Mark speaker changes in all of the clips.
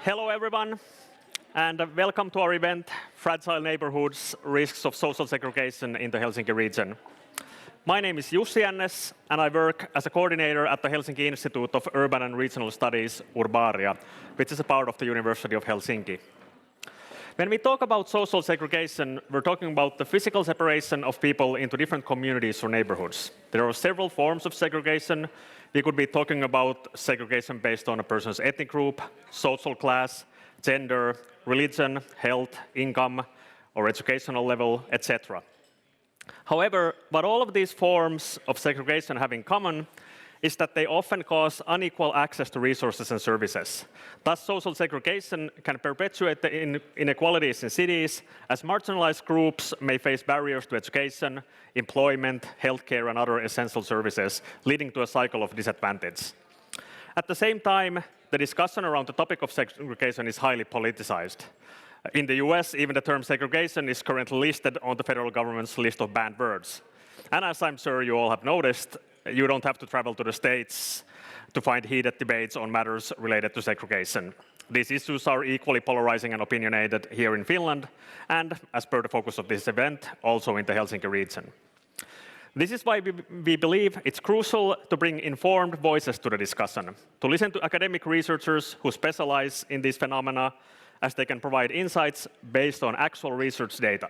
Speaker 1: Hello everyone, and welcome to our event, Fragile Neighbourhoods, Risks of Social Segregation in the Helsinki region. My name is Jussi Jännes, and I work as a coordinator at the Helsinki Institute of Urban and Regional Studies, Urbaaria, which is a part of the University of Helsinki. When we talk about social segregation, we're talking about the physical separation of people into different communities or neighborhoods. There are several forms of segregation. We could be talking about segregation based on a person's ethnic group, social class, gender, religion, health, income, or educational level, etc. However, what all of these forms of segregation have in common is that they often cause unequal access to resources and services. Thus, social segregation can perpetuate the inequalities in cities, as marginalized groups may face barriers to education, employment, healthcare, and other essential services, leading to a cycle of disadvantage. At the same time, the discussion around the topic of segregation is highly politicized. In the US, even the term segregation is currently listed on the federal government's list of banned words. And as I'm sure you all have noticed, you don't have to travel to the States to find heated debates on matters related to segregation. These issues are equally polarizing and opinionated here in Finland, and as per the focus of this event, also in the Helsinki region. This is why we believe it's crucial to bring informed voices to the discussion, to listen to academic researchers who specialize in these phenomena, as they can provide insights based on actual research data.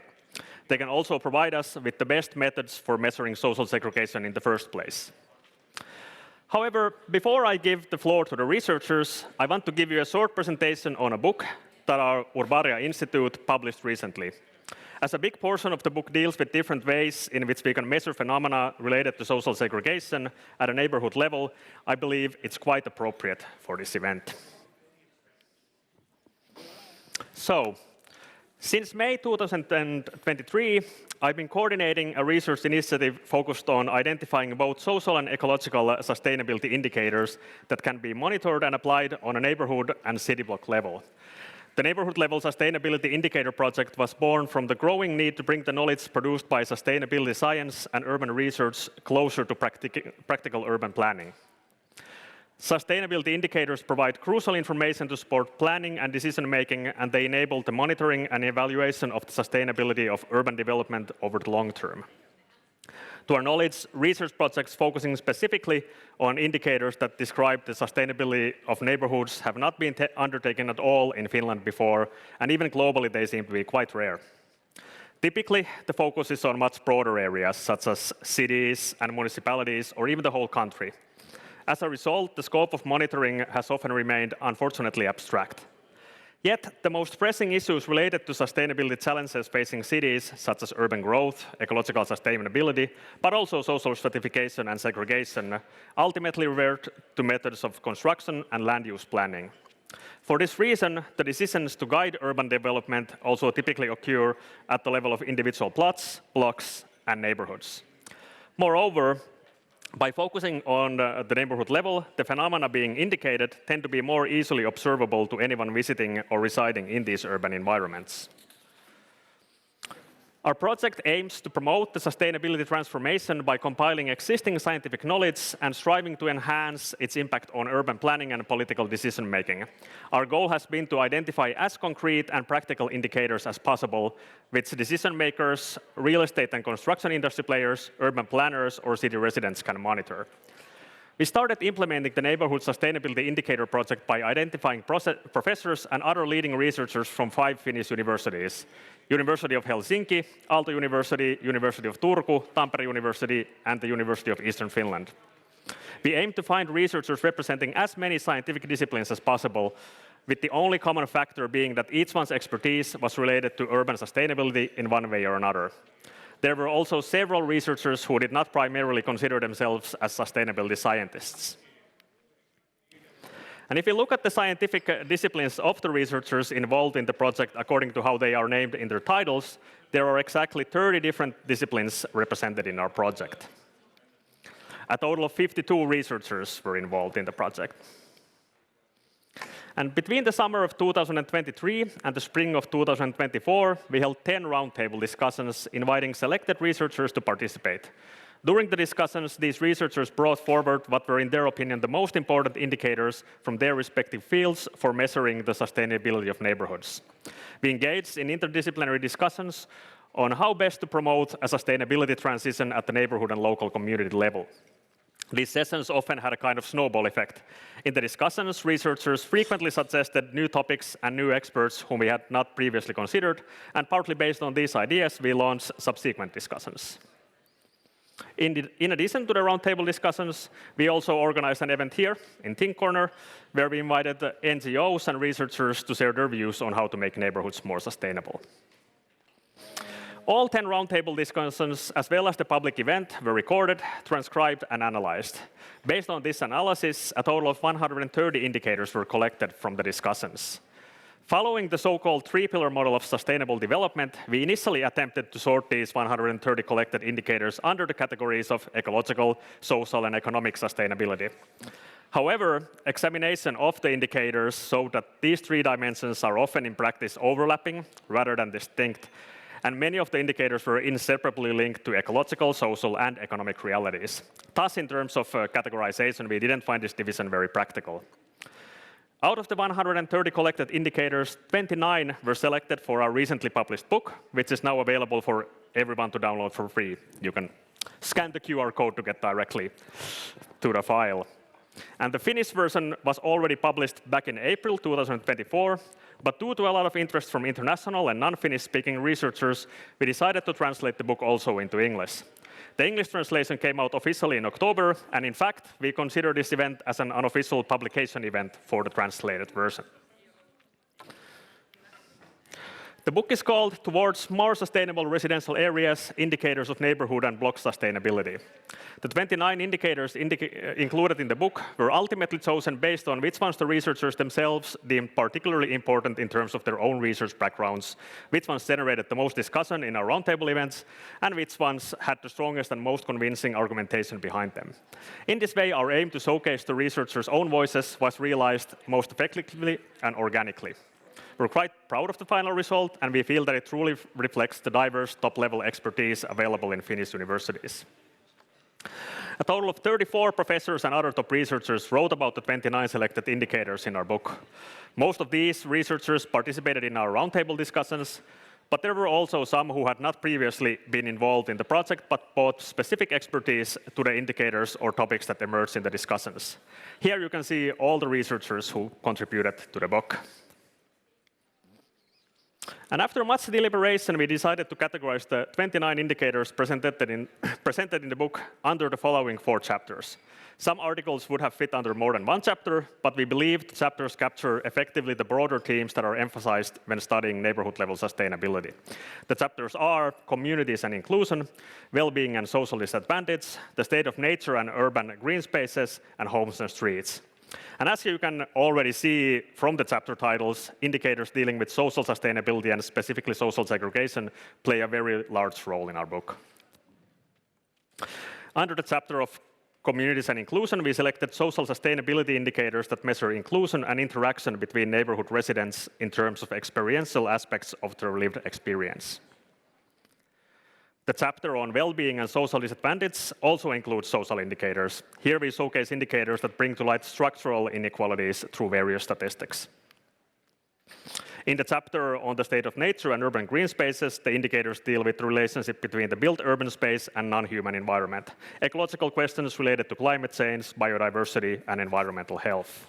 Speaker 1: They can also provide us with the best methods for measuring social segregation in the first place. However, before I give the floor to the researchers, I want to give you a short presentation on a book that our Urbaaria Institute published recently. As a big portion of the book deals with different ways in which we can measure phenomena related to social segregation at a neighborhood level, I believe it's quite appropriate for this event. So, since May 2023, I've been coordinating a research initiative focused on identifying both social and ecological sustainability indicators that can be monitored and applied on a neighborhood and city block level. The neighborhood level sustainability indicator project was born from the growing need to bring the knowledge produced by sustainability science and urban research closer to practical urban planning. Sustainability indicators provide crucial information to support planning and decision-making, and they enable the monitoring and evaluation of the sustainability of urban development over the long term. To our knowledge, research projects focusing specifically on indicators that describe the sustainability of neighborhoods have not been undertaken at all in Finland before, and even globally they seem to be quite rare. Typically, the focus is on much broader areas, such as cities and municipalities, or even the whole country. As a result, the scope of monitoring has often remained unfortunately abstract. Yet, the most pressing issues related to sustainability challenges facing cities, such as urban growth, ecological sustainability, but also social stratification and segregation, ultimately revert to methods of construction and land use planning. For this reason, the decisions to guide urban development also typically occur at the level of individual plots, blocks, and neighborhoods. Moreover, by focusing on the neighborhood level, the phenomena being indicated tend to be more easily observable to anyone visiting or residing in these urban environments. Our project aims to promote the sustainability transformation by compiling existing scientific knowledge and striving to enhance its impact on urban planning and political decision-making. Our goal has been to identify as concrete and practical indicators as possible, which decision-makers, real estate and construction industry players, urban planners, or city residents can monitor. We started implementing the Neighbourhood Sustainability Indicator project by identifying professors and other leading researchers from 5 Finnish universities: University of Helsinki, Aalto University, University of Turku, Tampere University, and the University of Eastern Finland. We aim to find researchers representing as many scientific disciplines as possible, with the only common factor being that each one's expertise was related to urban sustainability in one way or another. There were also several researchers who did not primarily consider themselves as sustainability scientists. And if you look at the scientific disciplines of the researchers involved in the project according to how they are named in their titles, there are exactly 30 different disciplines represented in our project. A total of 52 researchers were involved in the project. And between the summer of 2023 and the spring of 2024, we held 10 roundtable discussions inviting selected researchers to participate. During the discussions, these researchers brought forward what were, in their opinion, the most important indicators from their respective fields for measuring the sustainability of neighborhoods. We engaged in interdisciplinary discussions on how best to promote a sustainability transition at the neighborhood and local community level. These sessions often had a kind of snowball effect. In the discussions, researchers frequently suggested new topics and new experts whom we had not previously considered, and partly based on these ideas, we launched subsequent discussions. In addition to the roundtable discussions, we also organized an event here in Think Corner, where we invited the NGOs and researchers to share their views on how to make neighborhoods more sustainable. All 10 roundtable discussions, as well as the public event, were recorded, transcribed, and analyzed. Based on this analysis, a total of 130 indicators were collected from the discussions. Following the so-called three-pillar model of sustainable development, we initially attempted to sort these 130 collected indicators under the categories of ecological, social, and economic sustainability. However, examination of the indicators showed that these three dimensions are often in practice overlapping rather than distinct, and many of the indicators were inseparably linked to ecological, social, and economic realities. Thus, in terms of categorization, we didn't find this division very practical. Out of the 130 collected indicators, 29 were selected for our recently published book, which is now available for everyone to download for free. You can scan the QR code to get directly to the file. And the Finnish version was already published back in April 2024, but due to a lot of interest from international and non-Finnish speaking researchers, we decided to translate the book also into English. The English translation came out officially in October, and in fact, we consider this event as an unofficial publication event for the translated version. The book is called Towards More Sustainable Residential Areas, Indicators of Neighborhood and Block Sustainability. The 29 indicators included in the book were ultimately chosen based on which ones the researchers themselves deemed particularly important in terms of their own research backgrounds, which ones generated the most discussion in our roundtable events, and which ones had the strongest and most convincing argumentation behind them. In this way, our aim to showcase the researchers' own voices was realized most effectively and organically. We're quite proud of the final result, and we feel that it truly reflects the diverse top-level expertise available in Finnish universities. A total of 34 professors and other top researchers wrote about the 29 selected indicators in our book. Most of these researchers participated in our roundtable discussions, but there were also some who had not previously been involved in the project but brought specific expertise to the indicators or topics that emerged in the discussions. Here you can see all the researchers who contributed to the book. And after much deliberation, we decided to categorize the 29 indicators presented in the book under the following 4 chapters. Some articles would have fit under more than one chapter, but we believe the chapters capture effectively the broader themes that are emphasized when studying neighborhood-level sustainability. The chapters are communities and inclusion, well-being and social disadvantage, the state of nature and urban green spaces, and homes and streets. And as you can already see from the chapter titles, indicators dealing with social sustainability and specifically social segregation play a very large role in our book. Under the chapter of communities and inclusion, we selected social sustainability indicators that measure inclusion and interaction between neighborhood residents in terms of experiential aspects of their lived experience. The chapter on well-being and social disadvantage also includes social indicators. Here we showcase indicators that bring to light structural inequalities through various statistics. In the chapter on the state of nature and urban green spaces, the indicators deal with the relationship between the built urban space and non-human environment, ecological questions related to climate change, biodiversity, and environmental health.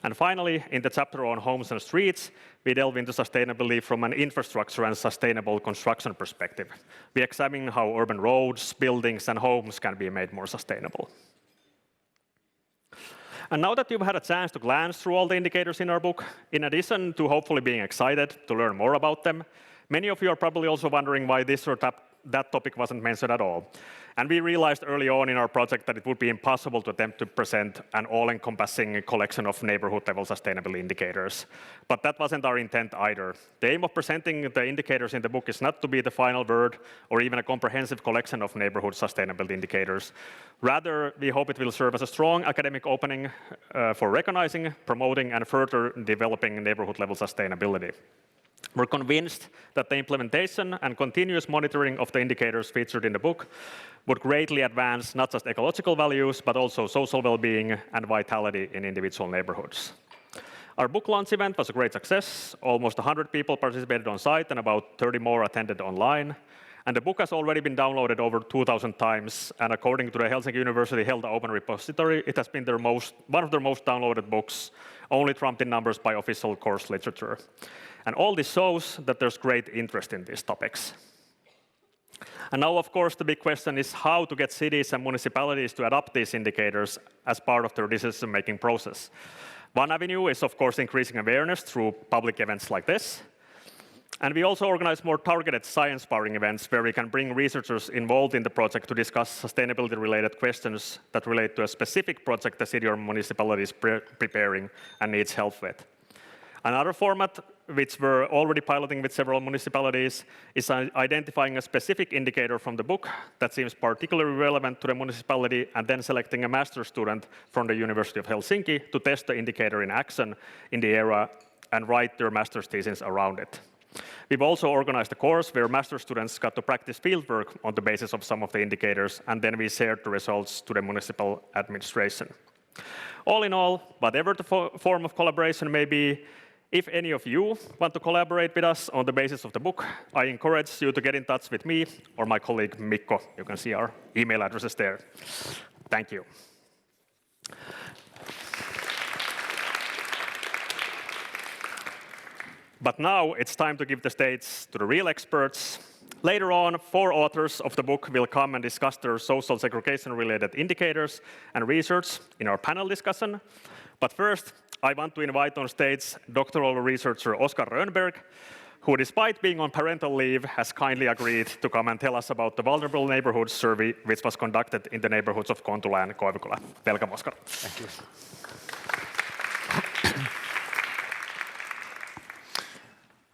Speaker 1: And finally, in the chapter on homes and streets, we delve into sustainability from an infrastructure and sustainable construction perspective. We examine how urban roads, buildings, and homes can be made more sustainable. And now that you've had a chance to glance through all the indicators in our book, in addition to hopefully being excited to learn more about them, many of you are probably also wondering why this or that topic wasn't mentioned at all. And we realized early on in our project that it would be impossible to attempt to present an all-encompassing collection of neighborhood-level sustainability indicators. But that wasn't our intent either. The aim of presenting the indicators in the book is not to be the final word or even a comprehensive collection of neighborhood sustainability indicators. Rather, we hope it will serve as a strong academic opening for recognizing, promoting, and further developing neighborhood-level sustainability. We're convinced that the implementation and continuous monitoring of the indicators featured in the book would greatly advance not just ecological values, but also social well-being and vitality in individual neighborhoods. Our book launch event was a great success. Almost 100 people participated on site and about 30 more attended online. And the book has already been downloaded over 2,000 times, and according to the Helsinki University Held Open Repository, it has been one of their most downloaded books, only trumped in numbers by official course literature. And all this shows that there's great interest in these topics. And now, of course, the big question is how to get cities and municipalities to adopt these indicators as part of their decision-making process. One avenue is, of course, increasing awareness through public events like this. And we also organize more targeted science-powering events where we can bring researchers involved in the project to discuss sustainability-related questions that relate to a specific project the city or municipality is preparing and needs help with. Another format, which we're already piloting with several municipalities, is identifying a specific indicator from the book that seems particularly relevant to the municipality, and then selecting a master's student from the University of Helsinki to test the indicator in action in the area and write their master's thesis around it. We've also organized a course where master's students got to practice fieldwork on the basis of some of the indicators, and then we shared the results to the municipal administration. All in all, whatever the form of collaboration may be, if any of you want to collaborate with us on the basis of the book, I encourage you to get in touch with me or my colleague Mikko. You can see our email addresses there. Thank you. But now it's time to give the stage to the real experts. Later on, 4 authors of the book will come and discuss their social segregation-related indicators and research in our panel discussion. But first, I want to invite on stage doctoral researcher Oskar Rönnberg, who, despite being on parental leave, has kindly agreed to come and tell us about the Vulnerable Neighbourhoods survey, which was conducted in the neighbourhoods of Kontula and Koivukylä. Welcome, Oskar.
Speaker 2: Thank you.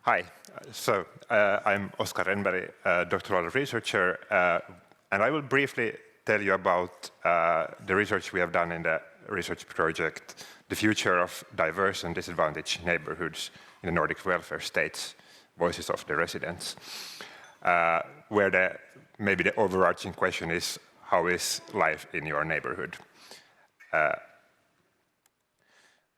Speaker 2: Hi, so I'm Oskar Rönnberg, a doctoral researcher, and I will briefly tell you about the research we have done in the research project, The Future of Diverse and Disadvantaged Neighborhoods in the Nordic Welfare States, Voices of the Residents, where maybe the overarching question is, how is life in your neighborhood?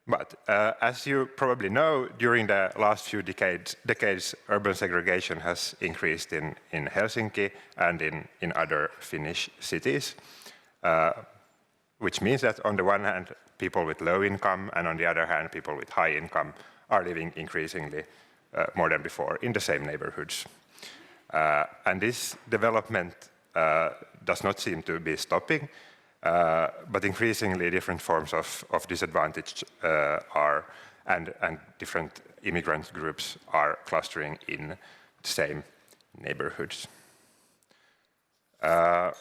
Speaker 2: But as you probably know, during the last few decades, urban segregation has increased in Helsinki and in other Finnish cities, which means that on the one hand, people with low income, and on the other hand, people with high income are living increasingly more than before in the same neighborhoods. And this development does not seem to be stopping. But increasingly different forms of disadvantage and different immigrant groups are clustering in the same neighborhoods. And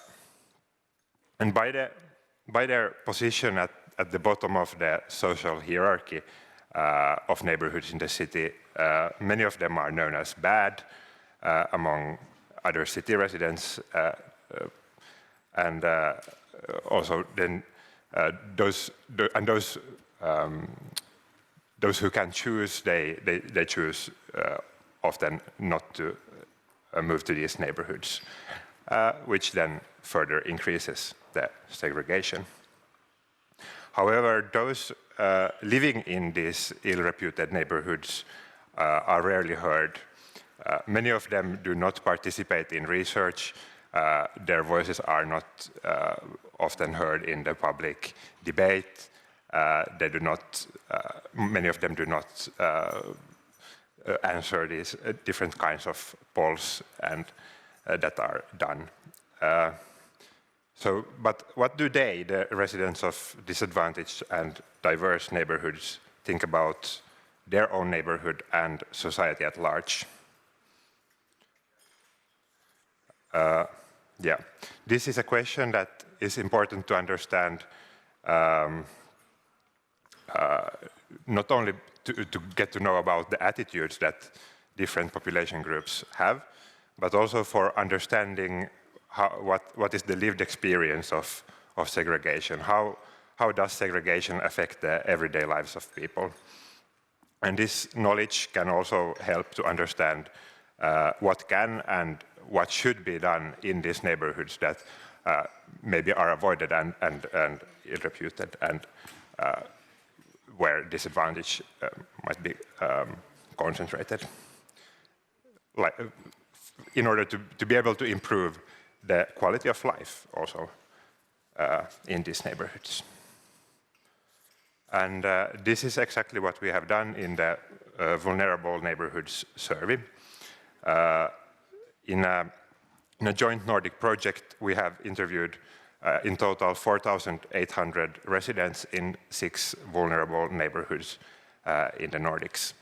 Speaker 2: by their position at the bottom of the social hierarchy of neighborhoods in the city, many of them are known as bad among other city residents, and also then those who can choose, they choose often not to move to these neighborhoods, which then further increases the segregation. However, those living in these ill-reputed neighborhoods are rarely heard. Many of them do not participate in research. Their voices are not often heard in the public debate. They do not, many of them do not answer these different kinds of polls and that are done. But what do they, the residents of disadvantaged and diverse neighborhoods, think about their own neighborhood and society at large? Yeah, this is a question that is important to understand, not only to get to know about the attitudes that different population groups have, but also for understanding what is the lived experience of segregation. How does segregation affect the everyday lives of people? And this knowledge can also help to understand what can and what should be done in these neighborhoods that maybe are avoided and ill-reputed, and where disadvantage might be concentrated, like, in order to be able to improve the quality of life also in these neighborhoods. And this is exactly what we have done in the Vulnerable Neighborhoods survey. In a joint Nordic project, we have interviewed in total 4,800 residents in 6 vulnerable neighborhoods in the Nordics.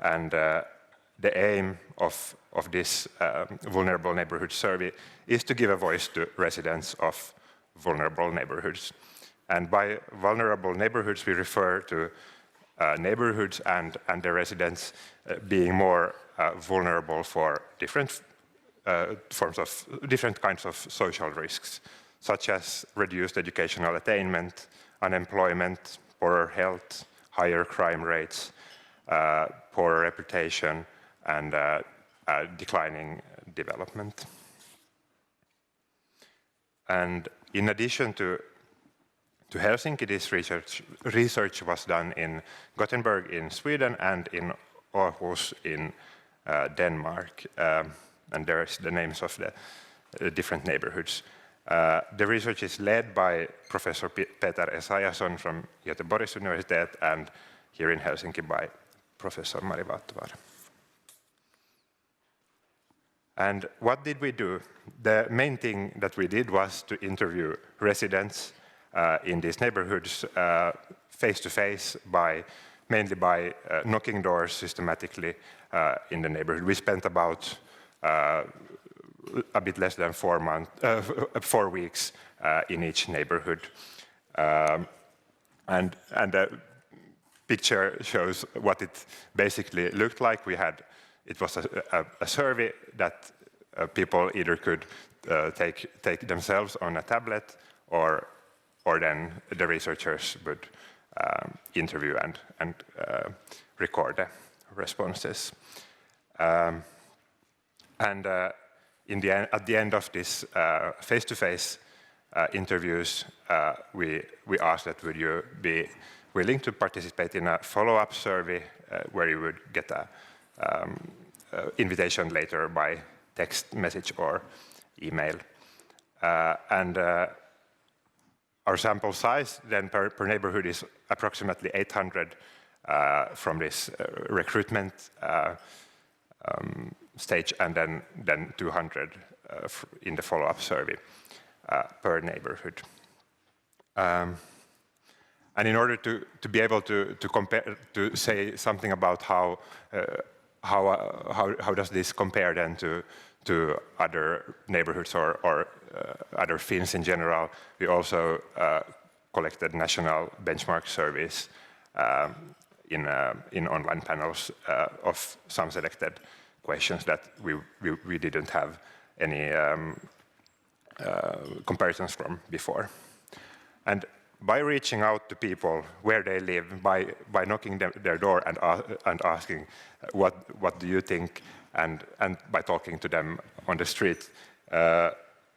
Speaker 2: And the aim of this Vulnerable Neighborhood survey is to give a voice to residents of vulnerable neighborhoods. And by vulnerable neighborhoods, we refer to neighborhoods and the residents being more vulnerable for different different kinds of social risks, such as reduced educational attainment, unemployment, poorer health, higher crime rates, poorer reputation, and declining development. And in addition to Helsinki, this research was done in Gothenburg in Sweden and in Aarhus in Denmark. And there's the names of the different neighborhoods. The research is led by Professor Peter Esajason from Göteborgs Universitet, and here in Helsinki by Professor Mari Vaattovaara. And what did we do? The main thing that we did was to interview residents in these neighborhoods face-to-face, mainly by knocking doors systematically in the neighborhood. We spent about a bit less than 4 weeks in each neighborhood. And the picture shows what it basically looked like. It was a survey that people either could take themselves on a tablet, or then the researchers would interview and record the responses. And at the end of this face-to-face interviews, we asked that would you be willing to participate in a follow-up survey where you would get an invitation later by text message or email. And our sample size then per neighborhood is approximately 800 from this recruitment stage, and then 200 in the follow-up survey per neighborhood. And in order to be able to compare, to say something about how does this compare then to other neighborhoods or other Finns in general, we also collected national benchmark surveys in online panels of some selected questions that we didn't have any comparisons from before. And by reaching out to people where they live, by knocking their door and asking what do you think, and by talking to them on the street,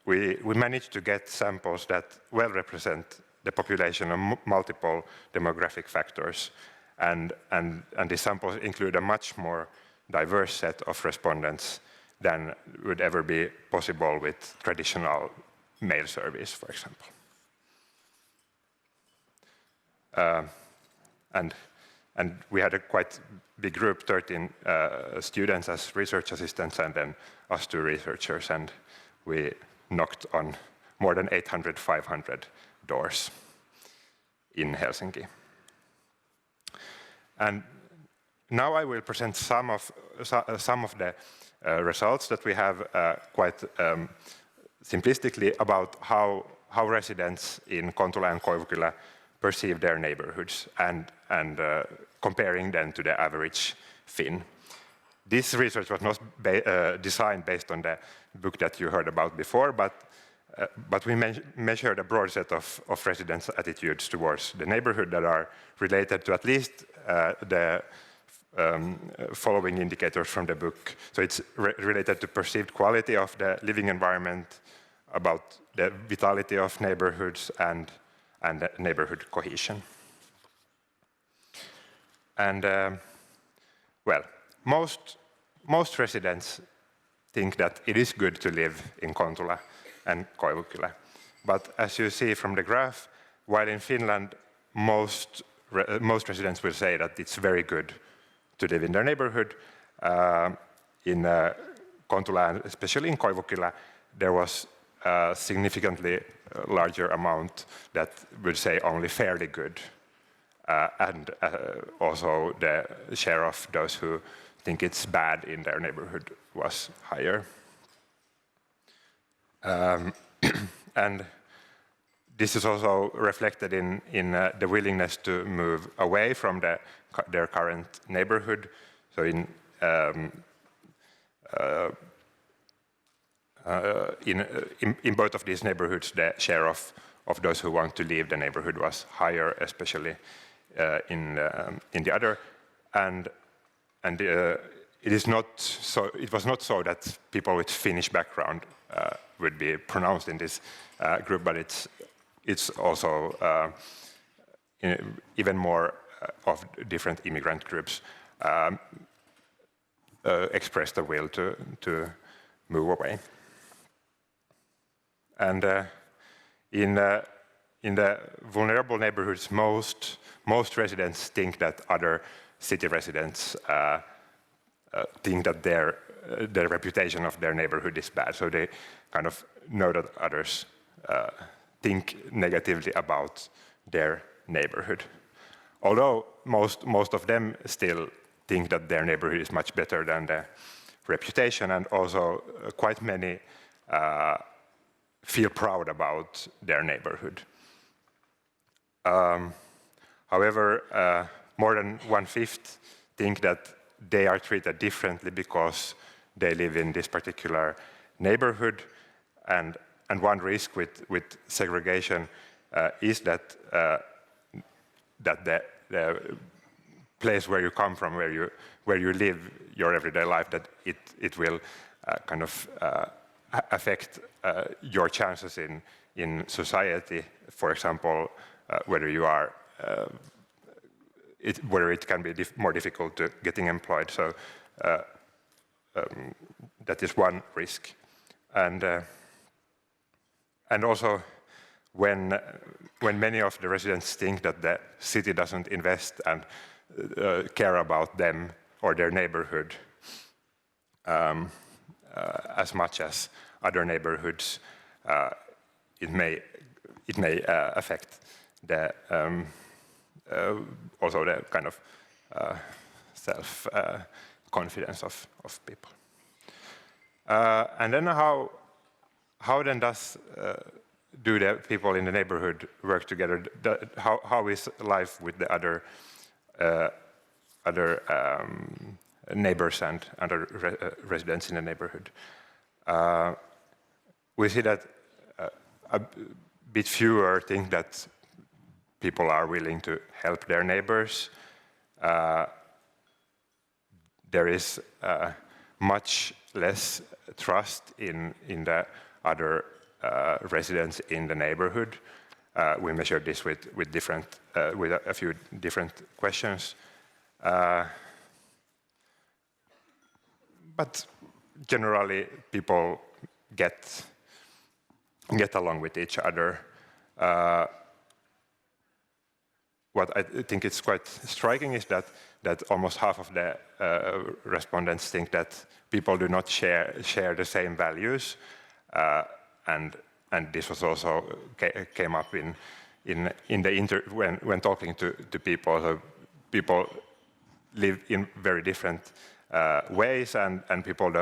Speaker 2: we managed to get samples that well represent the population of multiple demographic factors, and these samples include a much more diverse set of respondents than would ever be possible with traditional mail surveys, for example. And we had a quite big group, 13 students as research assistants, and then us 2 researchers, and we knocked on more than 500 doors in Helsinki. And now I will present some of the results that we have quite simplistically about how residents in Kontula and Koivukylä perceive their neighborhoods, and comparing them to the average Finn. This research was not designed based on the book that you heard about before, but we measured a broad set of residents' attitudes towards the neighborhood that are related to at least following indicators from the book. So it's related to perceived quality of the living environment, about the vitality of neighborhoods, and neighborhood cohesion. And well, most residents think that it is good to live in Kontula and Koivukylä. But as you see from the graph, while in Finland most residents will say that it's very good to live in their neighborhood, in Kontula and especially in Koivukylä, there was a significantly larger amount that would say only fairly good. And also the share of those who think it's bad in their neighborhood was higher. And this is also reflected in the willingness to move away from their current neighborhood. So in both of these neighborhoods, the share of those who want to leave the neighborhood was higher, especially in the other. And it is not so. It was not so that people with Finnish background would be pronounced in this group, but it's also even more of different immigrant groups expressed the will to move away. And in the vulnerable neighborhoods, most residents think that other city residents think that the reputation of their neighborhood is bad. So they kind of know that others think negatively about their neighborhood. Although most of them still think that their neighborhood is much better than the reputation, and also quite many feel proud about their neighborhood. However, more than 1/5 think that they are treated differently because they live in this particular neighborhood. And one risk with segregation is that the place where you come from, where you live your everyday life, that it will kind of affect your chances in society. For example, whether you are whether it can be more difficult to getting employed. So that is one risk. And also, when many of the residents think that the city doesn't invest and care about them or their neighborhood as much as other neighborhoods, it may affect the also the kind of self confidence of people. And then how then do the people in the neighborhood work together? How is life with the other neighbors and other residents in the neighborhood? We see that a bit fewer think that people are willing to help their neighbors. There is much less trust in the other residents in the neighborhood. We measured this with a few different questions. But generally, people get along with each other. What I think is quite striking is that almost half of the respondents think that people do not share the same values, and this was also came up when talking to people. So people live in very different ways, and people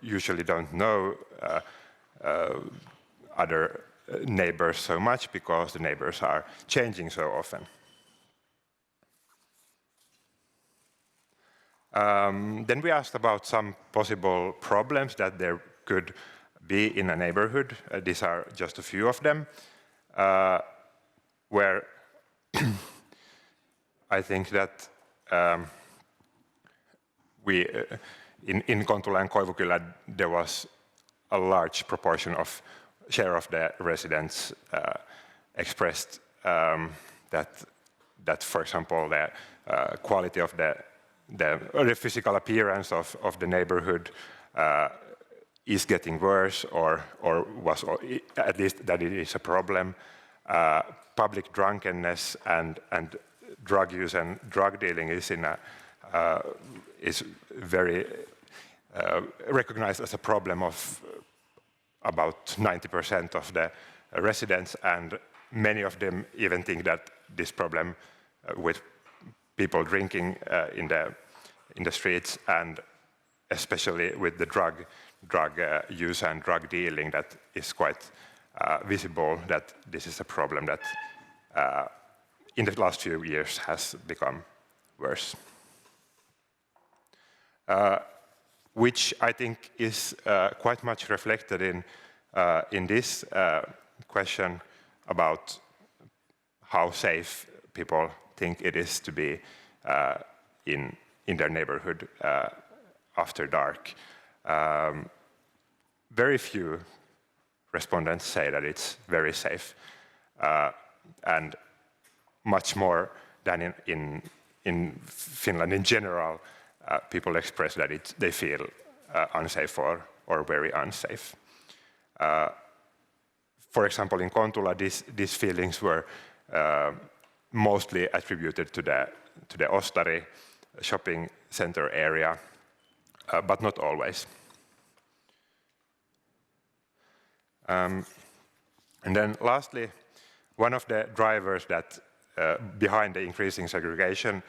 Speaker 2: usually don't know other neighbors so much because the neighbors are changing so often. Then we asked about some possible problems that there could be in a neighborhood. These are just a few of them, where I think that in Kontula and Koivukylä, there was a large proportion of share of the residents expressed that, for example, the quality of the physical appearance of the neighborhood is getting worse, or was at least that it is a problem. Public drunkenness and drug use and drug dealing is very recognized as a problem of about 90% of the residents, and many of them even think that this problem with people drinking in the streets, and especially with the drug use and drug dealing, that is quite visible, that this is a problem that in the last few years has become worse. Which I think is quite much reflected in this question about how safe people think it is to be in their neighborhood after dark. Very few respondents say that it's very safe, and much more than in Finland in general, people express that they feel unsafe or very unsafe. For example, in Kontula, these feelings were mostly attributed to the Ostari shopping center area, but not always. And then lastly, one of the drivers that behind the increasing segregation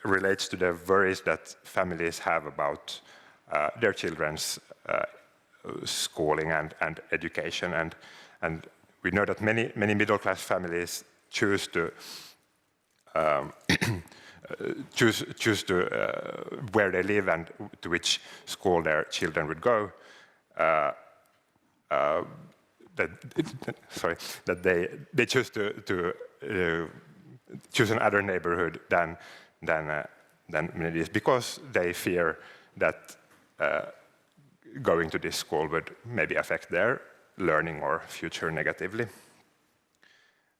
Speaker 2: relates to the worries that families have about their children's schooling and education, and we know that many middle-class families choose to where they live and to which school their children would go. That they choose to choose another neighborhood than it is, because they fear that going to this school would maybe affect their learning or future negatively.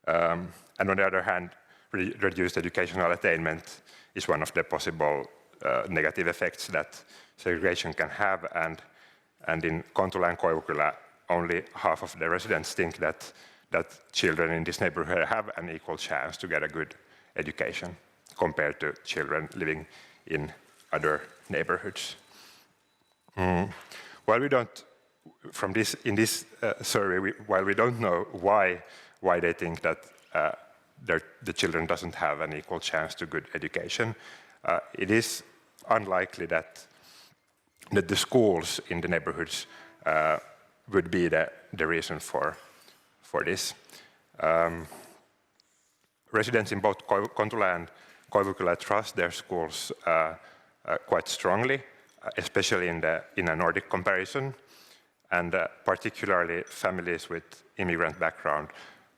Speaker 2: And on the other hand, reduced educational attainment is one of the possible negative effects that segregation can have, and in Kontula and Koivukylä, only half of the residents think that children in this neighborhood have an equal chance to get a good education compared to children living in other neighborhoods. While we don't, in this survey, while we don't know why they think that the children doesn't have an equal chance to good education, it is unlikely that the schools in the neighborhoods would be the reason for this. Residents in both Kontula and Koivukylä trust their schools quite strongly, especially in a Nordic comparison, and particularly families with immigrant background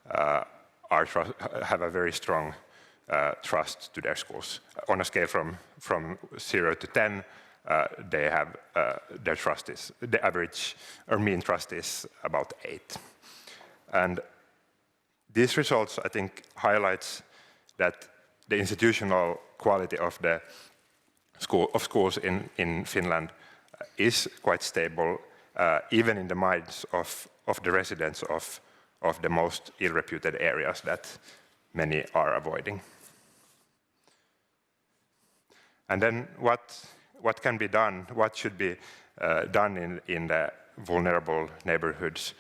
Speaker 2: have a very strong trust to their schools. On a scale from 0 to 10, they have their trust is, the average or mean trust is about 8. And these results, I think, highlights that the institutional quality of the schools in Finland is quite stable, even in the minds of the residents of the most ill-reputed areas that many are avoiding. And then what can be done, what should be done in the vulnerable neighborhoods?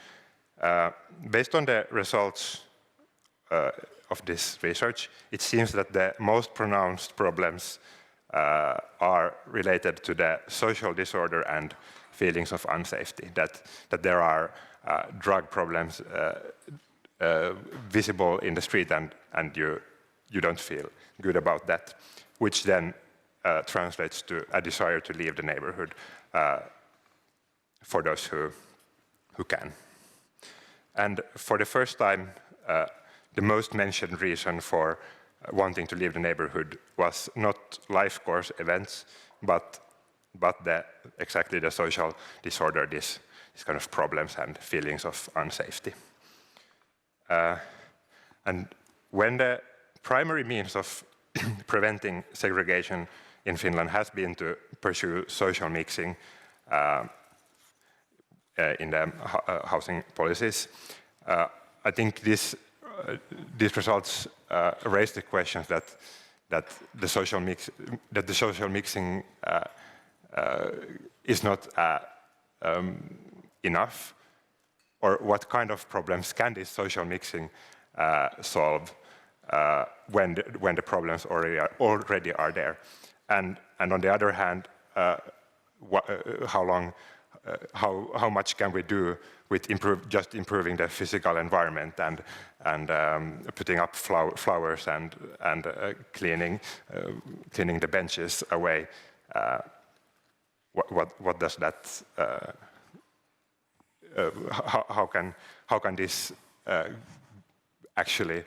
Speaker 2: Based on the results of this research, it seems that the most pronounced problems are related to the social disorder and feelings of unsafety, that there are drug problems visible in the street, and you don't feel good about that, which then translates to a desire to leave the neighborhood for those who can. And for the first time, the most mentioned reason for wanting to leave the neighborhood was not life course events, but exactly the social disorder, these kind of problems and feelings of unsafety. And when the primary means of preventing segregation in Finland has been to pursue social mixing in the housing policies, I think these results raise the questions that the social mixing is not enough, or what kind of problems can this social mixing solve when the problems already are there, and on the other hand, how much can we do with just improving the physical environment and putting up flowers and cleaning the benches away? What does that? How can this actually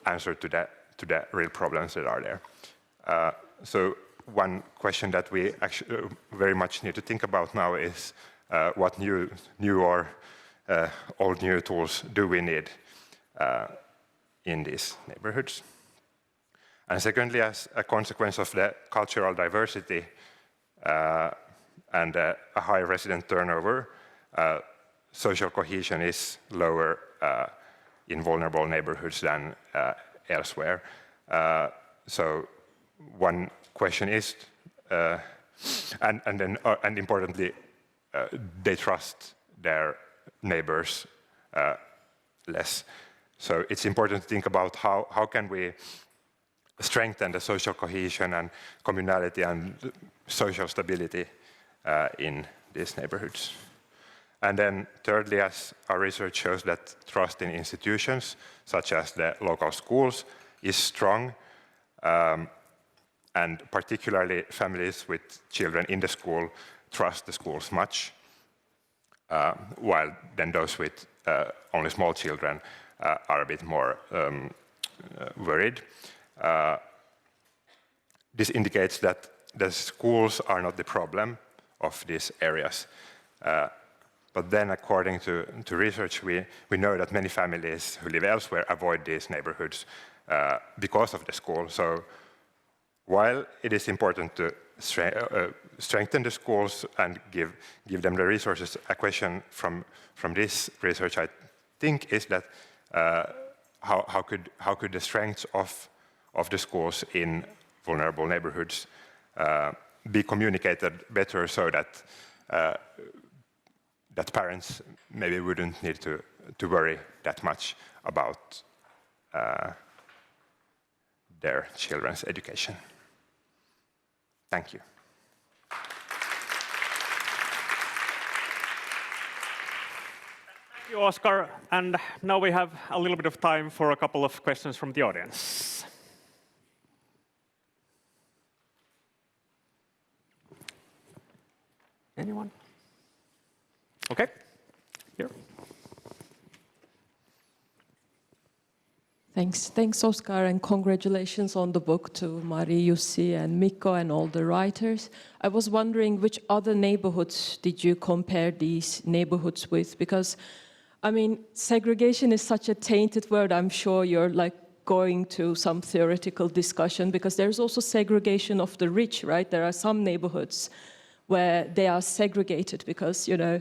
Speaker 2: answer to the real problems that are there? So one question that we actually very much need to think about now is what new or old new tools do we need in these neighborhoods? And secondly, as a consequence of the cultural diversity and a high resident turnover, social cohesion is lower in vulnerable neighborhoods than elsewhere. So one question is, and importantly, they trust their neighbors less. So it's important to think about how can we strengthen the social cohesion and communality and social stability in these neighborhoods. And then thirdly, as our research shows, that trust in institutions, such as the local schools, is strong, and particularly families with children in the school trust the schools much, while then those with only small children are a bit more worried. This indicates that the schools are not the problem of these areas. But then, according to research, we know that many families who live elsewhere avoid these neighborhoods because of the school. So while it is important to strengthen the schools and give them the resources, a question from this research, I think, is that how could the strengths of the schools in vulnerable neighborhoods be communicated better so that that parents maybe wouldn't need to worry that much about their children's education. Thank you.
Speaker 1: Thank you, Oskar. And now we have a little bit of time for a couple of questions from the audience. Anyone? Okay, here.
Speaker 3: Thanks, Oskar, and congratulations on the book to Mari, Jussi, and Mikko, and all the writers. I was wondering which other neighborhoods did you compare these neighborhoods with? Because, I mean, segregation is such a tainted word. I'm sure you're like going to some theoretical discussion, because there's also segregation of the rich, right? There are some neighborhoods where they are segregated because, you know,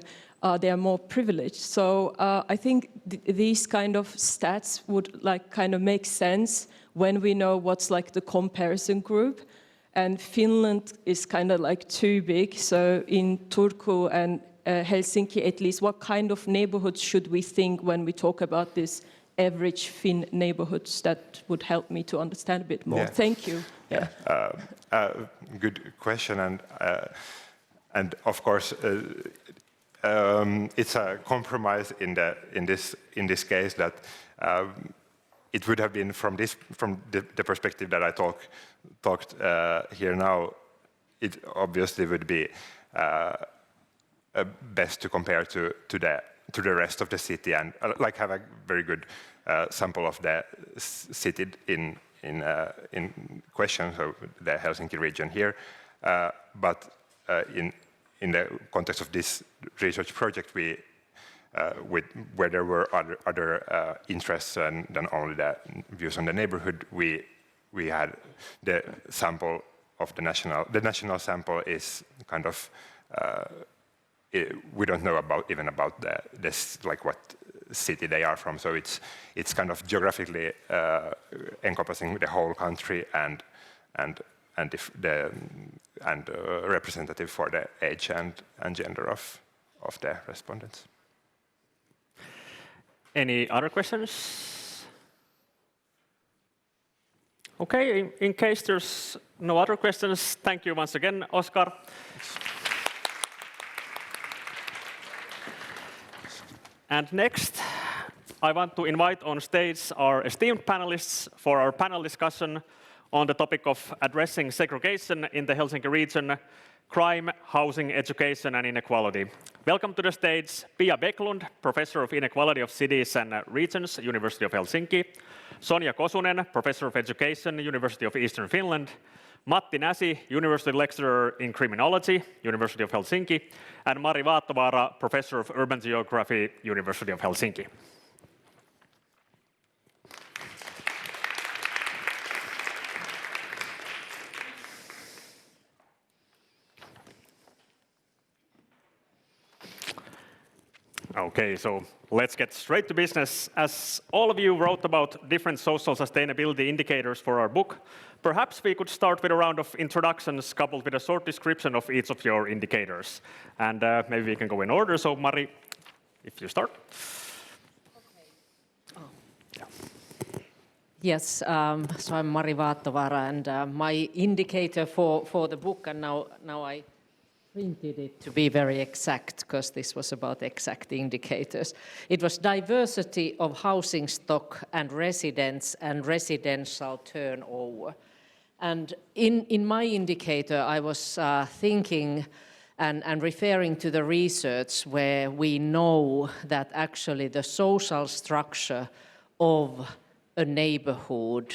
Speaker 3: they are more privileged. So I think these kind of stats would like kind of make sense when we know what's like the comparison group. And Finland is kind of like too big. So in Turku and Helsinki, at least, what kind of neighborhoods should we think when we talk about this average Finn neighborhoods? That would help me to understand a bit more. Yeah. Thank you.
Speaker 2: Yeah. Good question, and of course. It's a compromise in this case that it would have been from the perspective that I talked here now. It obviously would be best to compare to the to the rest of the city and like have a very good sample of the city in question, so the Helsinki region here. But in the context of this research project, where there were other interests than only the views on the neighborhood, we had the sample of the national sample is kind of we don't know even about this like what city they are from, so it's kind of geographically encompassing the whole country and representative for the age and gender of the respondents.
Speaker 1: Any other questions? Okay, in case there's no other questions, thank you once again, Oskar. And next, I want to invite on stage our esteemed panelists for our panel discussion on the topic of addressing segregation in the Helsinki region, crime, housing, education, and inequality. Welcome to the stage, Bäcklund, Professor of Inequality of Cities and Regions, University of Helsinki, Sonja Kosunen, Professor of Education, University of Eastern Finland, Matti Näsi, University Lecturer in Criminology, University of Helsinki, and Mari Vaattovaara, Professor of Urban Geography, University of Helsinki. Okay, so let's get straight to business. As all of you wrote about different social sustainability indicators for our book, perhaps we could start with a round of introductions coupled with a short description of each of your indicators. And maybe we can go in order. So Mari, if you start.
Speaker 4: Okay. Oh. Yeah. Yes, so I'm Mari Vaattovaara, and my indicator for the book, and now I printed it to be very exact, because this was about exact indicators. It was diversity of housing stock and residents and residential turnover. And in my indicator, I was thinking and referring to the research where we know that actually the social structure of a neighborhood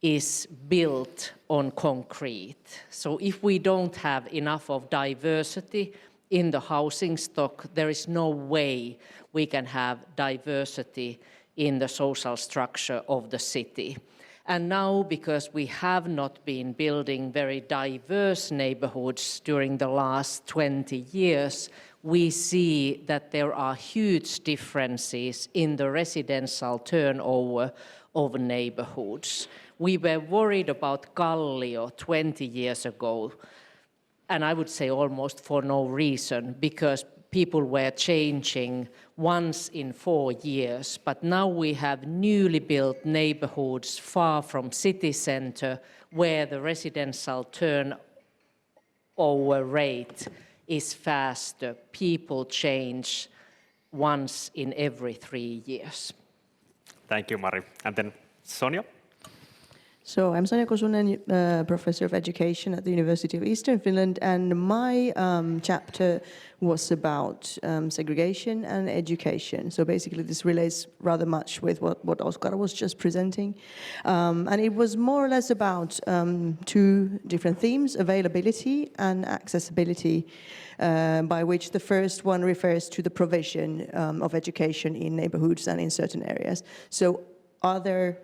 Speaker 4: is built on concrete. So if we don't have enough of diversity in the housing stock, there is no way we can have diversity in the social structure of the city. And now, because we have not been building very diverse neighborhoods during the last 20 years, we see that there are huge differences in the residential turnover of neighborhoods. We were worried about Kallio 20 years ago, and I would say almost for no reason, because people were changing once in 4 years. But now we have newly built neighborhoods far from city center where the residential turnover rate is faster. People change once in every 3 years.
Speaker 1: Thank you, Mari. And then Sonja.
Speaker 5: So I'm Sonja Kosunen, Professor of Education at the University of Eastern Finland, and my chapter was about segregation and education. So basically this relates rather much with what Oskar was just presenting. And it was more or less about 2 different themes, availability and accessibility, by which the first one refers to the provision of education in neighborhoods and in certain areas. So other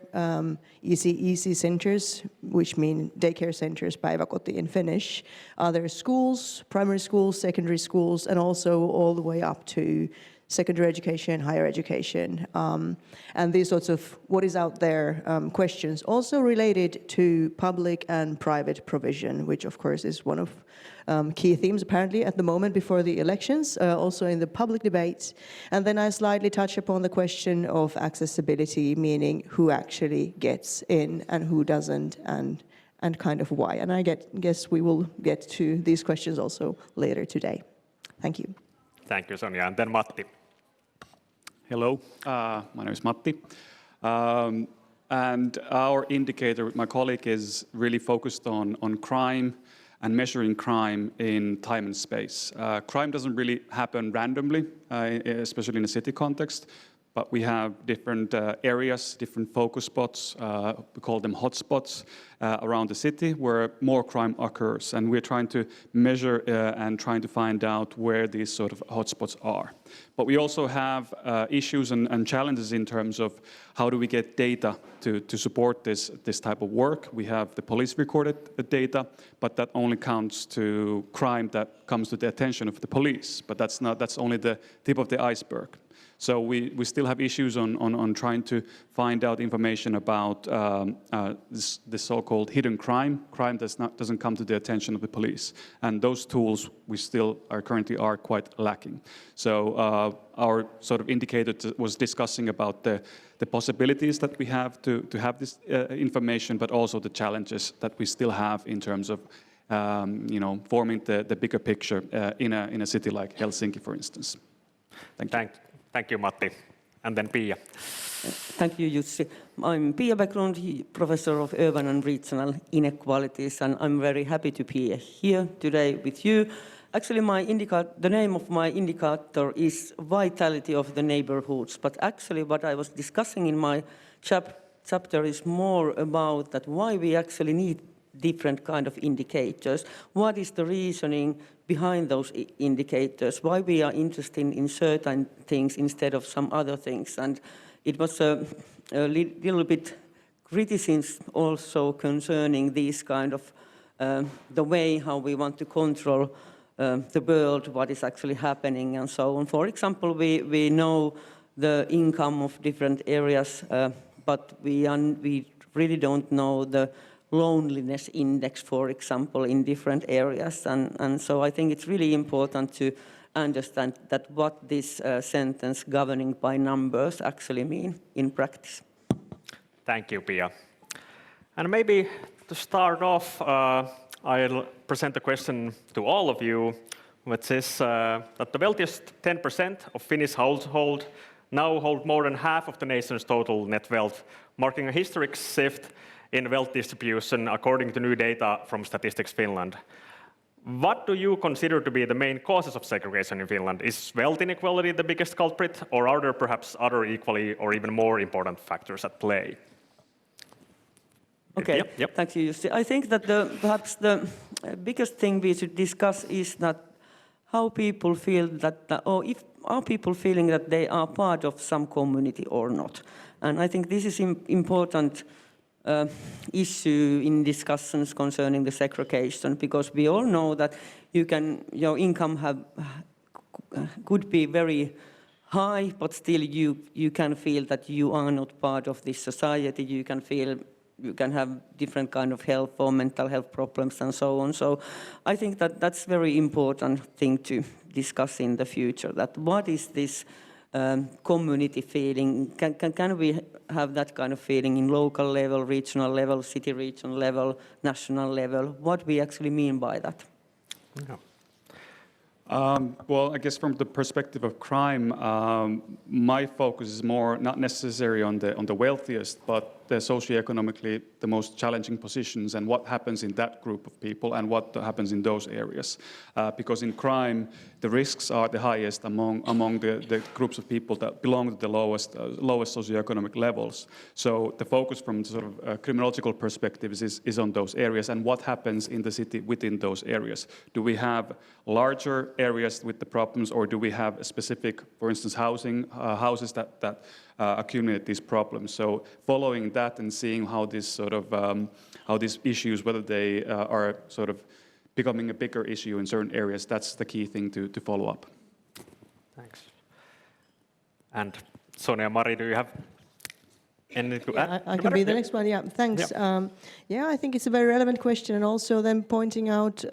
Speaker 5: easy centers, which mean daycare centers, päiväkoti in Finnish, other schools, primary schools, secondary schools, and also all the way up to secondary education, higher education, and these sorts of what is out there questions, also related to public and private provision, which of course is one of key themes apparently at the moment before the elections, also in the public debates. And then I slightly touch upon the question of accessibility, meaning who actually gets in and who doesn't, and kind of why. And I guess we will get to these questions also later today. Thank you.
Speaker 1: Thank you, Sonja. And then Matti.
Speaker 6: Hello, my name is Matti. And our indicator with my colleague is really focused on crime and measuring crime in time and space. Crime doesn't really happen randomly, especially in a city context, but we have different areas, different focus spots, we call them hotspots, around the city where more crime occurs. And we're trying to measure and trying to find out where these sort of hotspots are. But we also have issues and challenges in terms of how do we get data to support this type of work. We have the police recorded data, but that only counts to crime that comes to the attention of the police. But that's only the tip of the iceberg. So we still have issues on trying to find out information about this so-called hidden crime that doesn't come to the attention of the police. And those tools we still currently are quite lacking. So our sort of indicator was discussing about the possibilities that we have to have this information, but also the challenges that we still have in terms of forming the bigger picture in a city like Helsinki, for instance. Thank you.
Speaker 1: Thank you, Matti. And then Pia.
Speaker 7: Thank you, Jussi. I'm Pia Bäcklund, Professor of Urban and Regional Inequalities, and I'm very happy to be here today with you. Actually, the name of my indicator is Vitality of the Neighbourhoods, but actually what I was discussing in my chapter is more about that why we actually need different kind of indicators. What is the reasoning behind those indicators? Why we are interested in certain things instead of some other things? And it was a little bit criticism also concerning these kind of the way how we want to control the world, what is actually happening and so on. For example, we know the income of different areas, but we really don't know the loneliness index, for example, in different areas. And so I think it's really important to understand that what this sentence governing by numbers actually mean in practice.
Speaker 1: Thank you, Pia. And maybe to start off, I'll present a question to all of you, which is that the wealthiest 10% of Finnish households now hold more than half of the nation's total net wealth, marking a historic shift in wealth distribution according to new data from Statistics Finland. What do you consider to be the main causes of segregation in Finland? Is wealth inequality the biggest culprit, or are there perhaps other equally or even more important factors at play?
Speaker 7: Okay,
Speaker 1: Yep.
Speaker 7: Thank you, Jussi. I think that perhaps the biggest thing we should discuss is that how people feel that, or if are people feeling that they are part of some community or not. And I think this is important issue in discussions concerning the segregation, because we all know that your income could be very high, but still you can feel that you are not part of this society. You can have different kind of health or mental health problems and so on. So I think that that's very important thing to discuss in the future, that what is this community feeling? Can we have that kind of feeling in local level, regional level, city region level, national level? What we actually mean by that?
Speaker 1: Yeah.
Speaker 6: Well, I guess from the perspective of crime, my focus is more not necessarily on the wealthiest, but the socioeconomically the most challenging positions and what happens in that group of people and what happens in those areas. Because in crime, the risks are the highest among the groups of people that belong to the lowest socioeconomic levels. So the focus from the sort of criminological perspectives is on those areas and what happens in the city within those areas. Do we have larger areas with the problems, or do we have a specific, for instance, houses that accumulate these problems? So following that and seeing how this sort of how these issues, whether they are sort of becoming a bigger issue in certain areas, that's the key thing to follow up.
Speaker 1: Thanks. And Sonja, Mari, do you have anything to add?
Speaker 5: I can be the next one. Yeah, thanks.
Speaker 1: Yeah.
Speaker 5: I think it's a very relevant question, and also then pointing out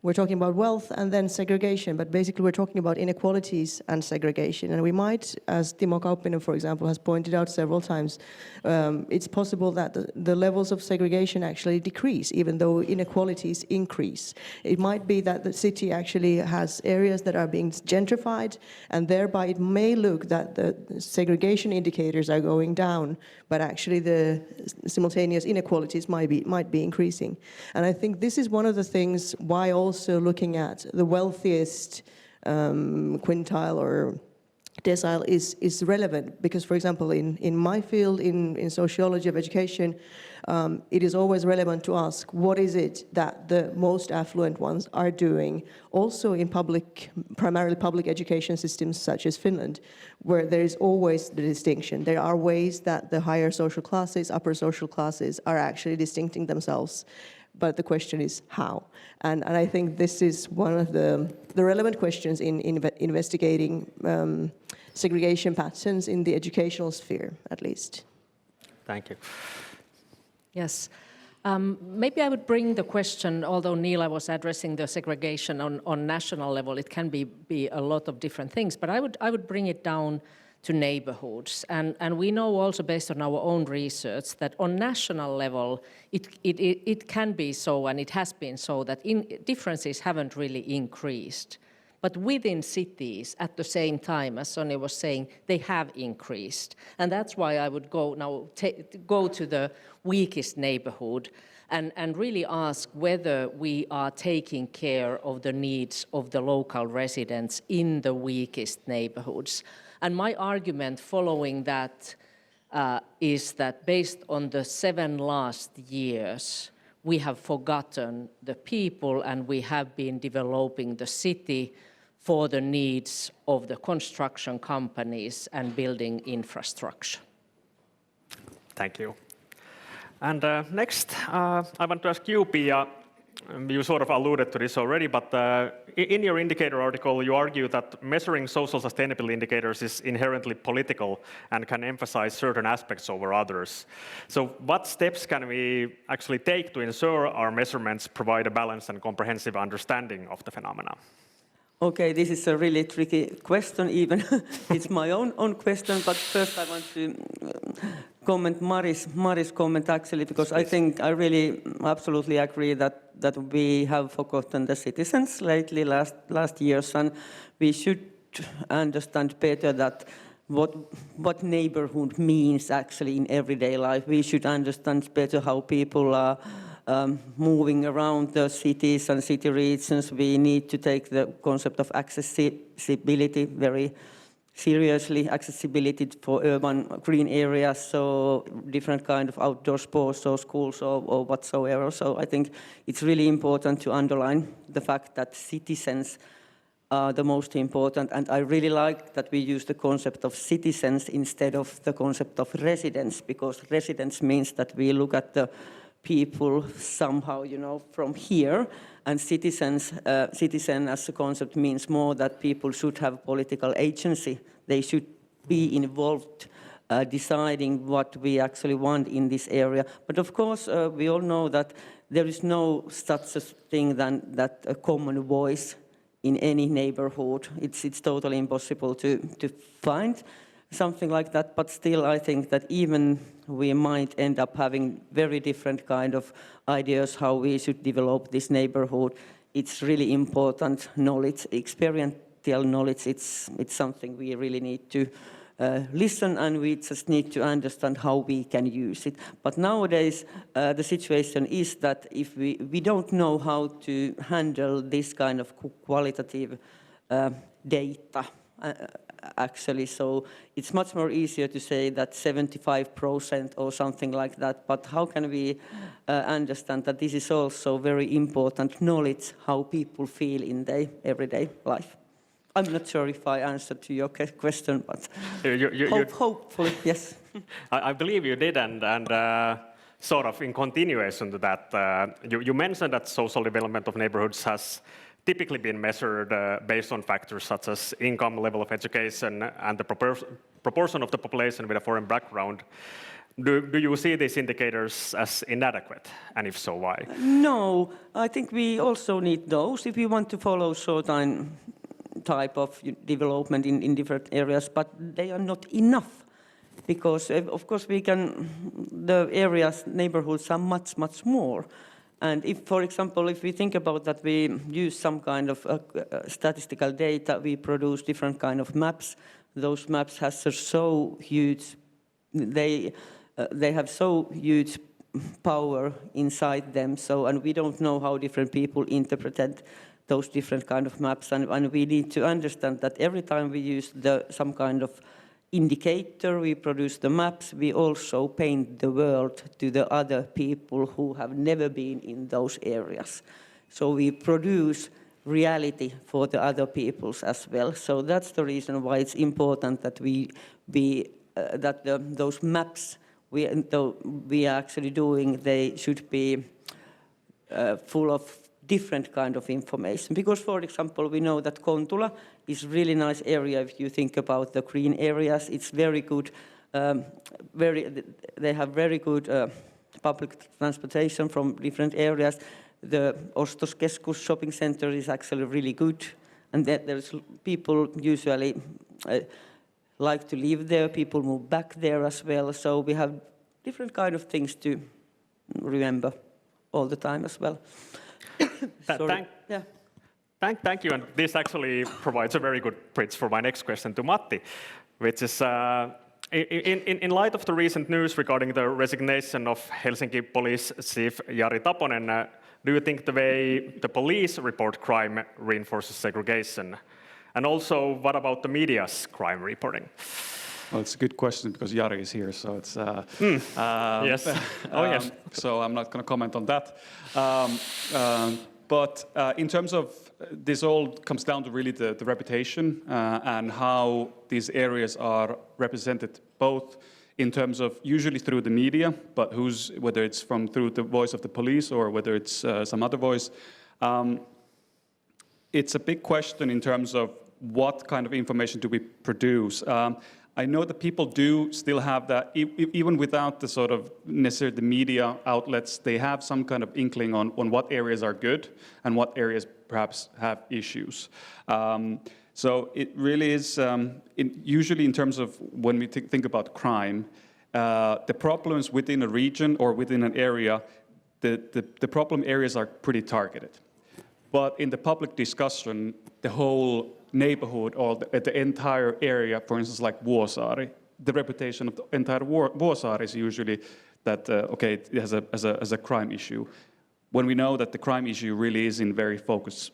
Speaker 5: we're talking about wealth and then segregation, but basically we're talking about inequalities and segregation. And we might, as Timo Kauppinen, for example, has pointed out several times, it's possible that the levels of segregation actually decrease, even though inequalities increase. It might be that the city actually has areas that are being gentrified, and thereby it may look that the segregation indicators are going down, but actually the simultaneous inequalities might be increasing. And I think this is one of the things why also looking at the wealthiest quintile or decile is relevant, because, for example, in my field, in sociology of education, it is always relevant to ask what is it that the most affluent ones are doing, also in primarily public education systems such as Finland, where there is always the distinction. There are ways that the higher social classes, upper social classes are actually distincting themselves. But the question is how. And I think this is one of the relevant questions in investigating segregation patterns in the educational sphere, at least.
Speaker 1: Thank you.
Speaker 4: Yes. Maybe I would bring the question, although Niila was addressing the segregation on national level, it can be a lot of different things, but I would bring it down to neighborhoods. And we know also based on our own research that on national level, it can be so, and it has been so, that differences haven't really increased. But within cities, at the same time, as Sonja was saying, they have increased. And that's why I would go to the weakest neighborhood and really ask whether we are taking care of the needs of the local residents in the weakest neighborhoods. And my argument following that is that based on the 7 last years, we have forgotten the people and we have been developing the city for the needs of the construction companies and building infrastructure.
Speaker 1: Thank you. And next, I want to ask you, Pia. You sort of alluded to this already, but in your indicator article, you argue that measuring social sustainability indicators is inherently political and can emphasize certain aspects over others. So what steps can we actually take to ensure our measurements provide a balanced and comprehensive understanding of the phenomena?
Speaker 7: Okay, this is a really tricky question even. It's my own question, but first I want to comment Mari's comment actually, because I think I really absolutely agree that we have forgotten the citizens lately, last years, and we should understand better that what neighborhood means actually in everyday life. We should understand better how people are moving around the cities and city regions. We need to take the concept of accessibility very seriously, accessibility for urban green areas, so different kind of outdoor sports or schools or whatsoever. So I think it's really important to underline the fact that citizens are the most important, and I really like that we use the concept of citizens instead of the concept of residents, because residents means that we look at the people somehow, from here, and citizen as a concept means more that people should have political agency. They should be involved deciding what we actually want in this area. But of course, we all know that there is no such a thing than that a common voice in any neighborhood. It's totally impossible to find something like that, but still I think that even we might end up having very different kind of ideas how we should develop this neighborhood. It's really important knowledge, experiential knowledge. It's something we really need to listen, and we just need to understand how we can use it. But nowadays the situation is that if we don't know how to handle this kind of qualitative data, actually, so it's much more easier to say that 75% or something like that, but how can we understand that this is also very important knowledge, how people feel in their everyday life? I'm not sure if I answered to your question, but hopefully, yes.
Speaker 1: I believe you did, and sort of in continuation to that, you mentioned that social development of neighborhoods has typically been measured based on factors such as income, level of education, and the proportion of the population with a foreign background. Do you see these indicators as inadequate, and if so, why?
Speaker 7: No, I think we also need those if we want to follow certain type of development in different areas, but they are not enough. Because, of course, the areas, neighborhoods are much, much more. And if, for example, if we think about that we use some kind of statistical data, we produce different kind of maps. Those maps have so huge, they have so huge power inside them. So, and we don't know how different people interpreted those different kind of maps. And we need to understand that every time we use some kind of indicator, we produce the maps, we also paint the world to the other people who have never been in those areas. So we produce reality for the other peoples as well. So that's the reason why it's important that those maps we are actually doing, they should be full of different kind of information. Because, for example, we know that Kontula is a really nice area if you think about the green areas. It's very good, they have very good public transportation from different areas. The Ostoskeskus shopping center is actually really good, and there's people usually like to live there. People move back there as well. So we have different kind of things to remember all the time as well.
Speaker 1: Thank you, and this actually provides a very good bridge for my next question to Matti, which is, in light of the recent news regarding the resignation of Helsinki Police Chief Jari Taponen, do you think the way the police report crime reinforces segregation? And also, what about the media's crime reporting?
Speaker 6: Well, it's a good question because Jari is here, so it's...
Speaker 1: yes. Yes.
Speaker 6: So I'm not going to comment on that. But in terms of, this all comes down to really the reputation and how these areas are represented, both in terms of usually through the media, but whether it's through the voice of the police or whether it's some other voice. It's a big question in terms of what kind of information do we produce. I know that people do still have that, even without the sort of necessarily the media outlets, they have some kind of inkling on what areas are good and what areas perhaps have issues. So it really is, usually in terms of when we think about crime, the problems within a region or within an area, the problem areas are pretty targeted. But in the public discussion, the whole neighborhood or the entire area, for instance, like Vuosaari, the reputation of the entire Vuosaari is usually that, okay, it has a crime issue, when we know that the crime issue really is in very focused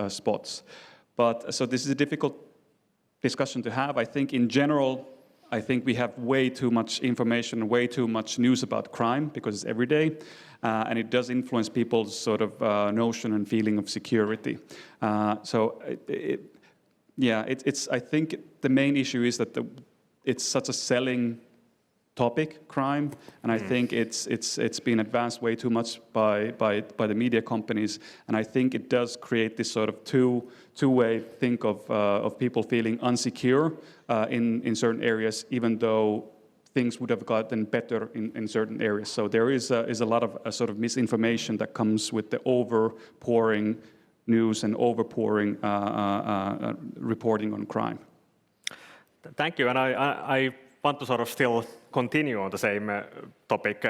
Speaker 6: spots. But so this is a difficult discussion to have. I think in general, I think we have way too much information, way too much news about crime because it's every day. And it does influence people's sort of notion and feeling of security. I think the main issue is that it's such a selling topic, crime, and I think it's been advanced way too much by the media companies, and I think it does create this sort of two-way think of people feeling insecure in certain areas, even though things would have gotten better in certain areas. So there is a lot of sort of misinformation that comes with the overpouring news and overpouring reporting on crime.
Speaker 1: Thank you, and I want to sort of still continue on the same topic.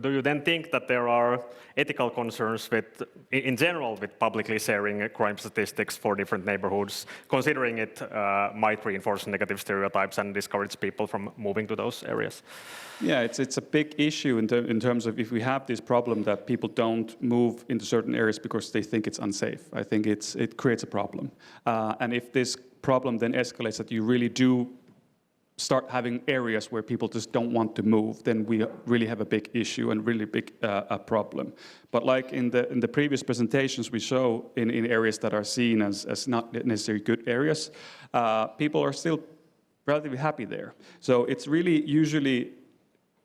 Speaker 1: Do you then think that there are ethical concerns in general with publicly sharing crime statistics for different neighborhoods, considering it might reinforce negative stereotypes and discourage people from moving to those areas?
Speaker 6: Yeah, it's a big issue in terms of if we have this problem that people don't move into certain areas because they think it's unsafe. I think it creates a problem. And if this problem then escalates that you really do start having areas where people just don't want to move, then we really have a big issue and really big problem. But like in the previous presentations we show in areas that are seen as not necessarily good areas, people are still relatively happy there. So it's really usually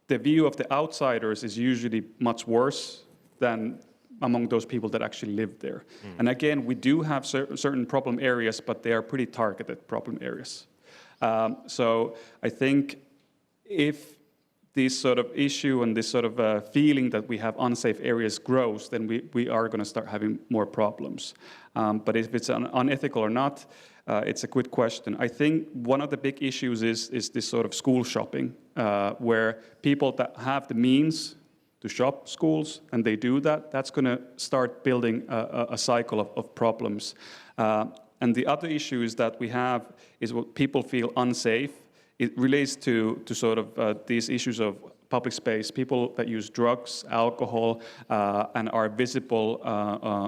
Speaker 6: the view of the outsiders is usually much worse than among those people that actually live there. And again, we do have certain problem areas, but they are pretty targeted problem areas. So I think if this sort of issue and this sort of feeling that we have unsafe areas grows, then we are going to start having more problems. But if it's unethical or not, it's a good question. I think one of the big issues is this sort of school shopping, where people that have the means to shop schools, and they do that, that's going to start building a cycle of problems. And the other issue is that we have is what people feel unsafe. It relates to sort of these issues of public space, people that use drugs, alcohol, and are visible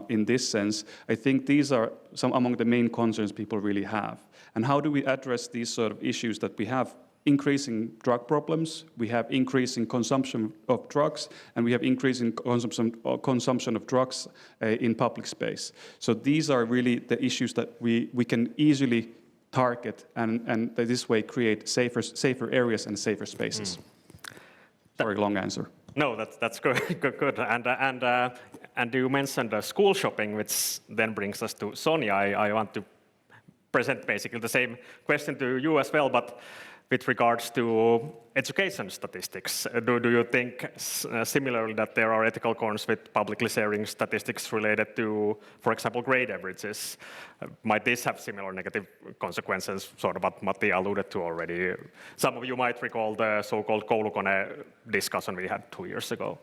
Speaker 6: in this sense. I think these are some among the main concerns people really have. And how do we address these sort of issues that we have? Increasing drug problems, we have increasing consumption of drugs, and we have increasing consumption of drugs in public space. So these are really the issues that we can easily target and this way create safer areas and safer spaces. Sorry, long answer.
Speaker 1: No, that's good. good. And you mentioned school shopping, which then brings us to Sonja. I want to present basically the same question to you as well, but with regards to education statistics, do you think similarly that there are ethical concerns with publicly sharing statistics related to, for example, grade averages? Might this have similar negative consequences, sort of what Matti alluded to already? Some of you might recall the so-called Koivukylä discussion we had 2 years ago.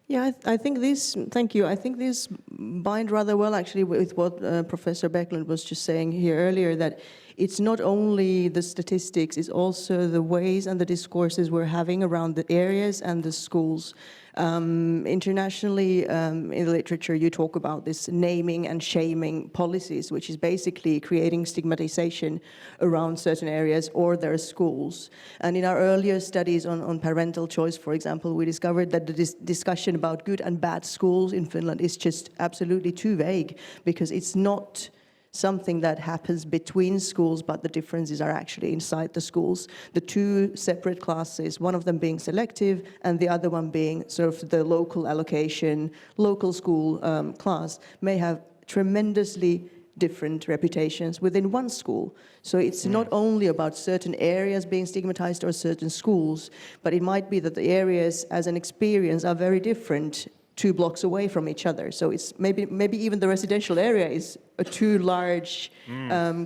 Speaker 5: Yeah, I think this, thank you, I think this bind rather well actually with what Professor Bäcklund was just saying here earlier, that it's not only the statistics, it's also the ways and the discourses we're having around the areas and the schools. Internationally, in the literature, you talk about this naming and shaming policies, which is basically creating stigmatization around certain areas or their schools. And in our earlier studies on parental choice, for example, we discovered that the discussion about good and bad schools in Finland is just absolutely too vague, because it's not something that happens between schools, but the differences are actually inside the schools. The two separate classes, one of them being selective and the other one being sort of the local allocation, local school class, may have tremendously different reputations within one school. So it's not only about certain areas being stigmatized or certain schools, but it might be that the areas as an experience are very different 2 blocks away from each other. So it's maybe even the residential area is a too large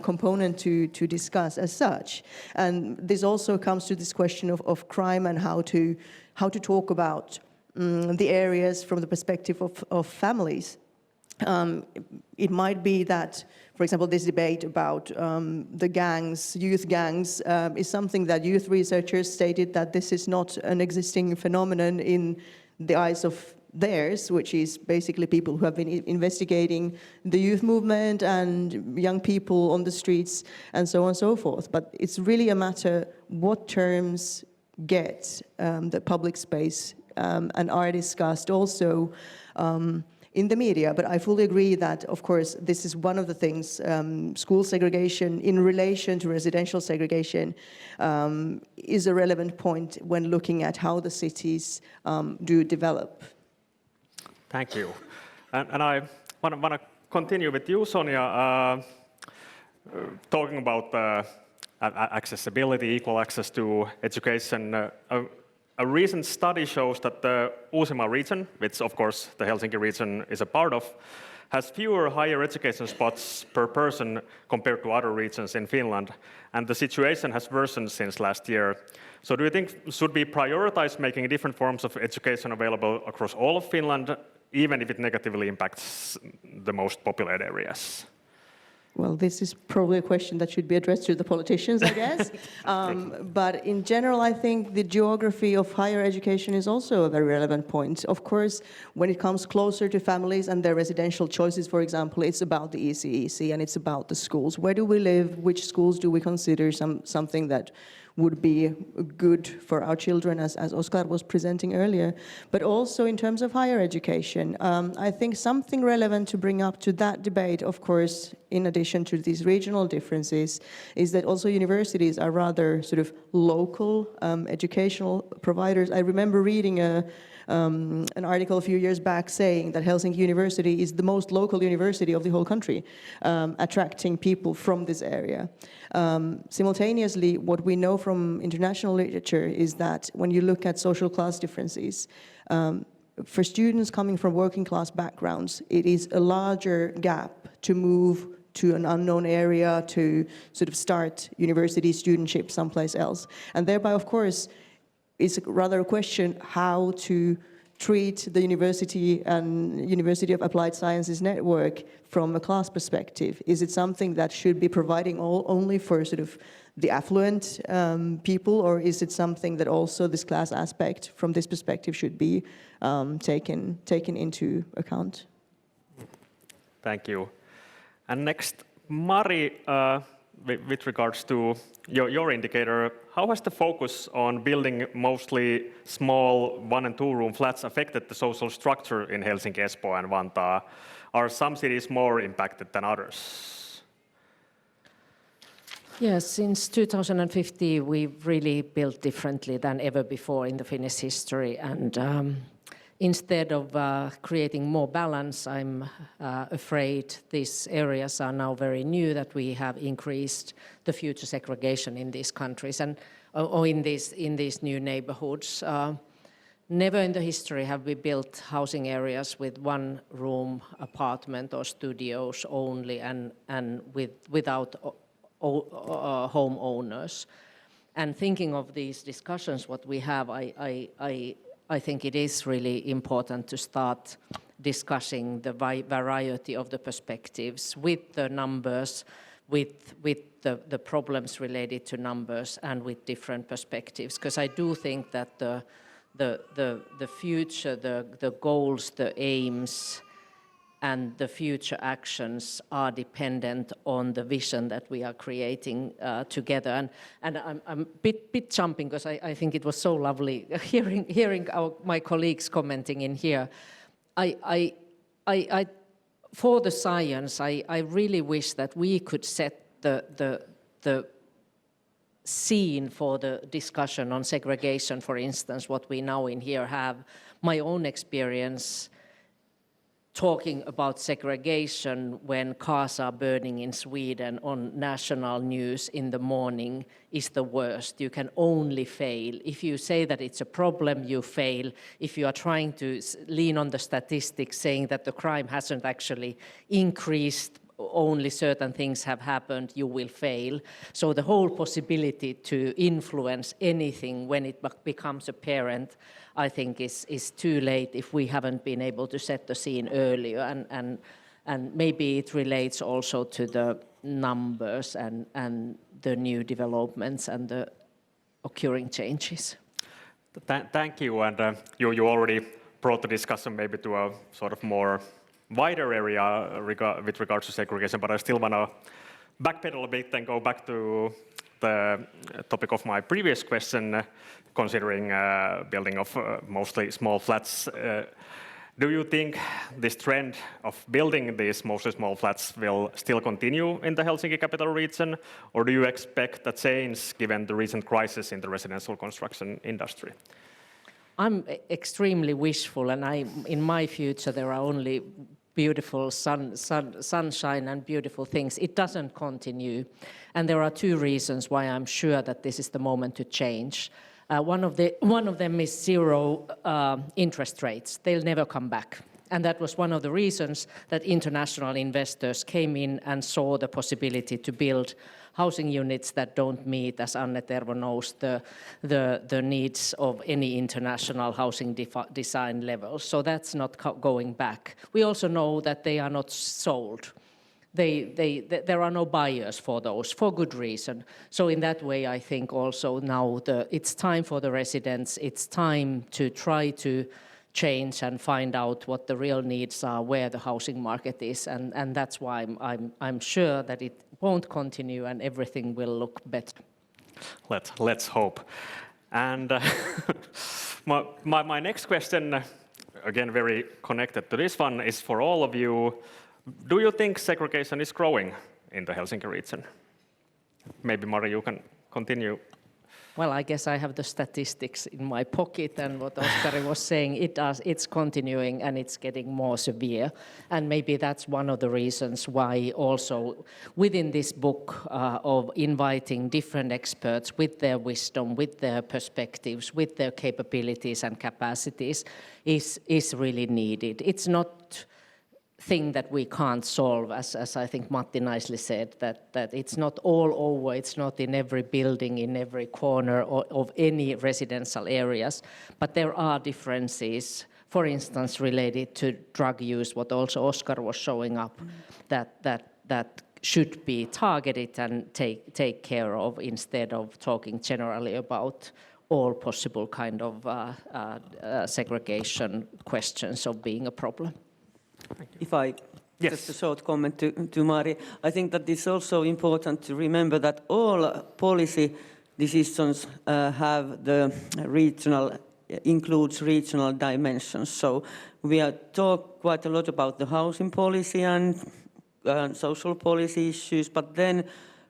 Speaker 5: component to discuss as such. And this also comes to this question of crime and how to talk about the areas from the perspective of families. It might be that, for example, this debate about the gangs, youth gangs, is something that youth researchers stated that this is not an existing phenomenon in the eyes of theirs, which is basically people who have been investigating the youth movement and young people on the streets and so on and so forth. But it's really a matter what terms get the public space and are discussed also in the media. But I fully agree that, of course, this is one of the things, school segregation in relation to residential segregation is a relevant point when looking at how the cities do develop.
Speaker 1: Thank you. And I want to continue with you, Sonja, talking about accessibility, equal access to education. A recent study shows that the Uusimaa region, which of course the Helsinki region is a part of, has fewer higher education spots per person compared to other regions in Finland, and the situation has worsened since last year. So do you think should we prioritize making different forms of education available across all of Finland, even if it negatively impacts the most populated areas?
Speaker 5: Well, this is probably a question that should be addressed to the politicians, I guess. But in general, I think the geography of higher education is also a very relevant point. Of course, when it comes closer to families and their residential choices, for example, it's about the ECEC and it's about the schools. Where do we live? Which schools do we consider something that would be good for our children, as Oskar was presenting earlier. But also in terms of higher education, I think something relevant to bring up to that debate, of course, in addition to these regional differences, is that also universities are rather sort of local educational providers. I remember reading an article a few years back saying that Helsinki University is the most local university of the whole country, attracting people from this area. Simultaneously, what we know from international literature is that when you look at social class differences, for students coming from working class backgrounds, it is a larger gap to move to an unknown area, to sort of start university studentship someplace else. And thereby, of course, it's rather a question how to treat the university and University of Applied Sciences network from a class perspective. Is it something that should be providing only for sort of the affluent people, or is it something that also this class aspect from this perspective should be taken into account?
Speaker 1: Thank you. And next, Mari, with regards to your indicator, how has the focus on building mostly small 1- and 2-room flats affected the social structure in Helsinki, Espoo, and Vantaa? Are some cities more impacted than others?
Speaker 4: Yes, since 2015, we've really built differently than ever before in the Finnish history. And instead of creating more balance, I'm afraid these areas are now very new, that we have increased the future segregation in these countries and or in these new neighborhoods. Never in the history have we built housing areas with 1-room apartment or studios only and without homeowners. And thinking of these discussions, what we have, I think it is really important to start discussing the variety of the perspectives with the numbers, with the problems related to numbers, and with different perspectives. Because I do think that the future, the goals, the aims, and the future actions are dependent on the vision that we are creating together. And I'm a bit jumping because I think it was so lovely hearing my colleagues commenting in here. For the science, I really wish that we could set the scene for the discussion on segregation, for instance, what we now in here have. My own experience talking about segregation when cars are burning in Sweden on national news in the morning is the worst. You can only fail. If you say that it's a problem, you fail. If you are trying to lean on the statistics saying that the crime hasn't actually increased, only certain things have happened, you will fail. So the whole possibility to influence anything when it becomes apparent, I think is too late if we haven't been able to set the scene earlier. And maybe it relates also to the numbers and the new developments and the occurring changes.
Speaker 1: Thank you. And you already brought the discussion maybe to a sort of more wider area with regards to segregation, but I still want to backpedal a bit and go back to the topic of my previous question, considering building of mostly small flats. Do you think this trend of building these mostly small flats will still continue in the Helsinki capital region, or do you expect a change given the recent crisis in the residential construction industry?
Speaker 4: I'm extremely wishful, and in my future there are only beautiful sunshine and beautiful things. It doesn't continue, and there are two reasons why I'm sure that this is the moment to change. One of them is zero interest rates. They'll never come back. And that was one of the reasons that international investors came in and saw the possibility to build housing units that don't meet, as Anne-Tervo knows, the needs of any international housing design level. So that's not going back. We also know that they are not sold. There are no buyers for those, for good reason. So in that way, I think also now it's time for the residents, it's time to try to change and find out what the real needs are, where the housing market is, and that's why I'm sure that it won't continue and everything will look better.
Speaker 1: Let's hope. And my next question, again very connected to this one, is for all of you. Do you think segregation is growing in the Helsinki region? Maybe Mari, you can continue
Speaker 4: Well, I guess I have the statistics in my pocket, and what Oskar was saying, it's continuing and it's getting more severe. And maybe that's one of the reasons why also within this book of inviting different experts with their wisdom, with their perspectives, with their capabilities and capacities is really needed. It's not thing that we can't solve, as I think Matti nicely said, that it's not all over, it's not in every building, in every corner of any residential areas, but there are differences, for instance, related to drug use, what also Oskar was showing up, that should be targeted and take care of instead of talking generally about all possible kind of segregation questions of being a problem.
Speaker 7: If I just a short comment to Mari, I think that it's also important to remember that all policy decisions have the includes regional dimensions. So we are talk quite a lot about the housing policy and social policy issues, but then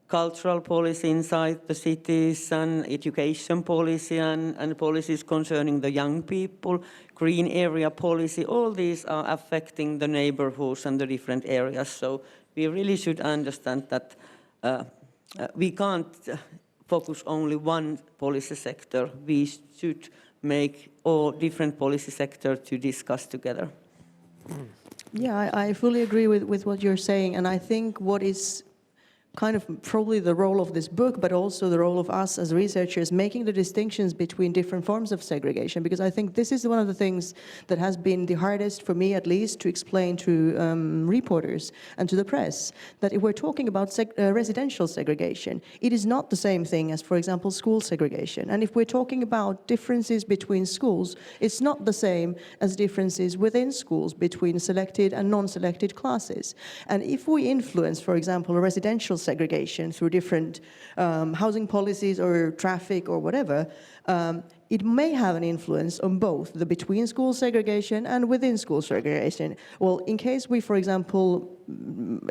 Speaker 7: cultural policy inside the cities and education policy and policies concerning the young people, green area policy, all these are affecting the neighborhoods and the different areas. So we really should understand that we can't focus only one policy sector. We should make all different policy sectors to discuss together.
Speaker 5: Yeah, I fully agree with what you're saying, and I think what is kind of probably the role of this book, but also the role of us as researchers, making the distinctions between different forms of segregation, because I think this is one of the things that has been the hardest for me, at least, to explain to reporters and to the press, that if we're talking about residential segregation, it is not the same thing as, for example, school segregation. And if we're talking about differences between schools, it's not the same as differences within schools between selected and non-selected classes. And if we influence, for example, a residential segregation through different housing policies or traffic or whatever, it may have an influence on both the between school segregation and within school segregation. Well, in case we, for example,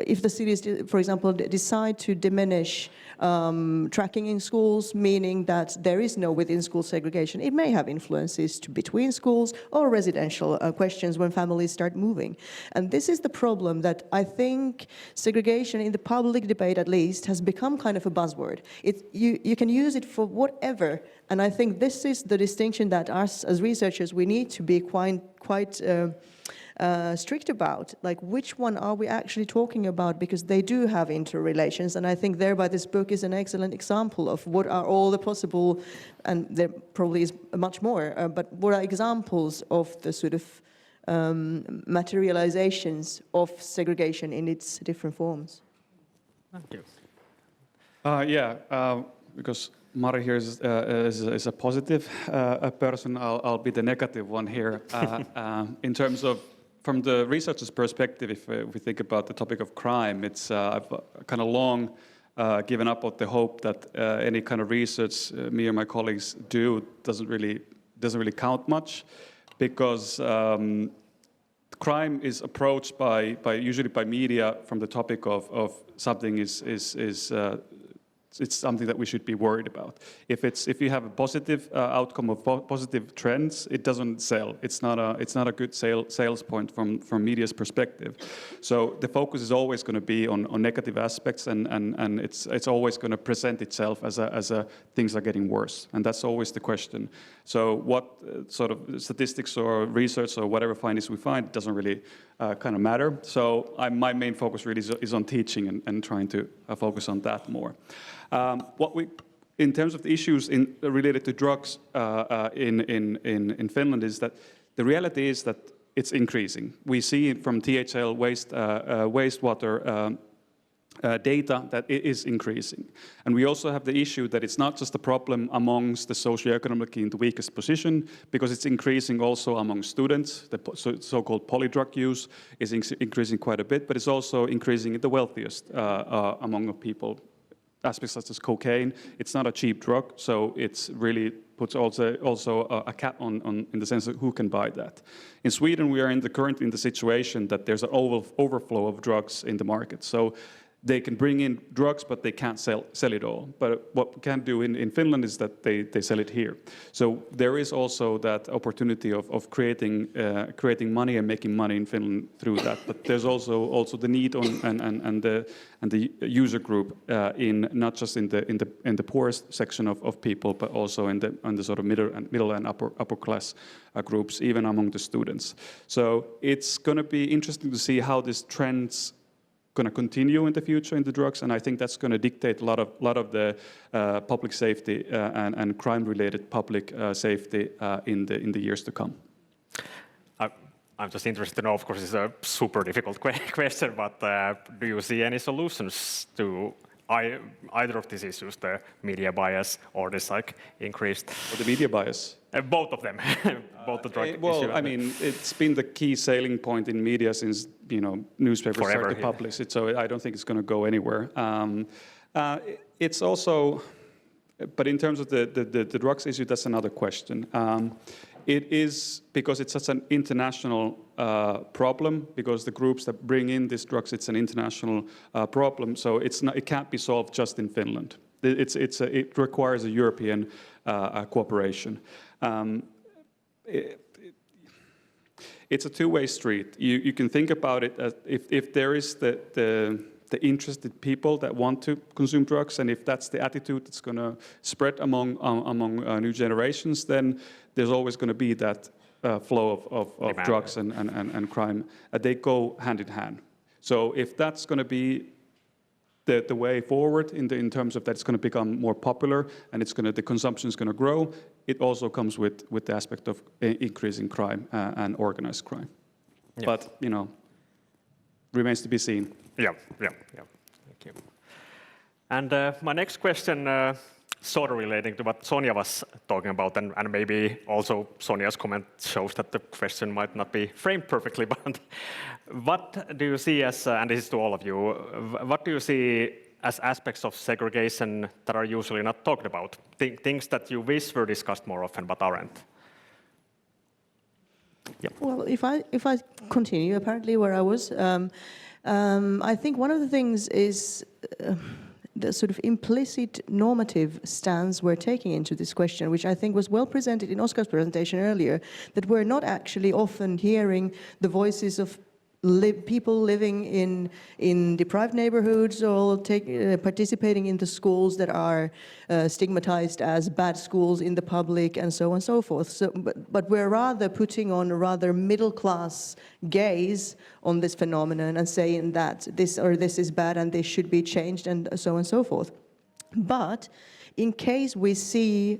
Speaker 5: if the cities, for example, decide to diminish tracking in schools, meaning that there is no within school segregation, it may have influences to between schools or residential questions when families start moving. And this is the problem that I think segregation in the public debate, at least, has become kind of a buzzword. You can use it for whatever, and I think this is the distinction that us as researchers, we need to be quite strict about, like which one are we actually talking about, because they do have interrelations, and I think thereby this book is an excellent example of what are all the possible, and there probably is much more, but what are examples of the sort of materializations of segregation in its different forms.
Speaker 1: Thank you.
Speaker 6: Because Mari here is a positive person, I'll be the negative one here. In terms of, from the researcher's perspective, if we think about the topic of crime, it's I've kind of long given up on the hope that any kind of research me or my colleagues do doesn't really count much, because crime is approached usually by media from the topic of something it's something that we should be worried about. If you have a positive outcome of positive trends, it doesn't sell. It's not a good sales point from media's perspective. So the focus is always going to be on negative aspects, and it's always going to present itself as things are getting worse, and that's always the question. So what sort of statistics or research or whatever findings we find, it doesn't really kind of matter. So my main focus really is on teaching and trying to focus on that more. In terms of the issues related to drugs in Finland, is that the reality is that it's increasing. We see from THL wastewater data that it is increasing. And we also have the issue that it's not just a problem amongst the socioeconomically in the weakest position, because it's increasing also among students. The so-called polydrug use is increasing quite a bit, but it's also increasing in the wealthiest among people. Aspects such as cocaine, it's not a cheap drug, so it's really puts also a cap on in the sense of who can buy that. In Sweden, we are currently in the situation that there's an overflow of drugs in the market. So they can bring in drugs, but they can't sell it all. But what we can do in Finland is that they sell it here. So there is also that opportunity of creating money and making money in Finland through that. But there's also the need and the user group in not just in the poorest section of people, but also in the sort of middle and upper class groups, even among the students. So it's going to be interesting to see how this trends going to continue in the future in the drugs, and I think that's going to dictate a lot of the public safety and crime-related public safety in the years to come.
Speaker 1: I'm just interested to know, of course, it's a super difficult question, but do you see any solutions to either of these issues, the media bias or this increased?
Speaker 6: Or the media bias?
Speaker 1: Both of them, both the drug issue.
Speaker 6: Well, I mean, it's been the key selling point in media since newspapers started to publish it. So I don't think it's going to go anywhere. It's also, but in terms of the drugs issue, that's another question. It is because it's such an international problem, because the groups that bring in these drugs, it's an international problem. So it can't be solved just in Finland. It requires a European cooperation. It's a two-way street. You can think about it as if there is the interested people that want to consume drugs, and if that's the attitude that's going to spread among new generations, then there's always going to be that flow of drugs and crime. They go hand in hand. So if that's going to be the way forward in terms of that it's going to become more popular and the consumption is going to grow, it also comes with the aspect of increasing crime and organized crime. Yeah. But, remains to be seen.
Speaker 1: Yeah. Thank you. And my next question, sort of relating to what Sonja was talking about, and maybe also Sonja's comment shows that the question might not be framed perfectly, but what do you see as, and this is to all of you, what do you see as aspects of segregation that are usually not talked about? Things that you wish were discussed more often but aren't? Yep.
Speaker 5: Well, if I continue apparently where I was, I think one of the things is the sort of implicit normative stance we're taking into this question, which I think was well presented in Oskar's presentation earlier, that we're not actually often hearing the voices of people living in deprived neighborhoods or participating in the schools that are stigmatized as bad schools in the public and so on and so forth. So, but we're rather putting on a rather middle class gaze on this phenomenon and saying that this is bad and this should be changed and so on and so forth. But in case we see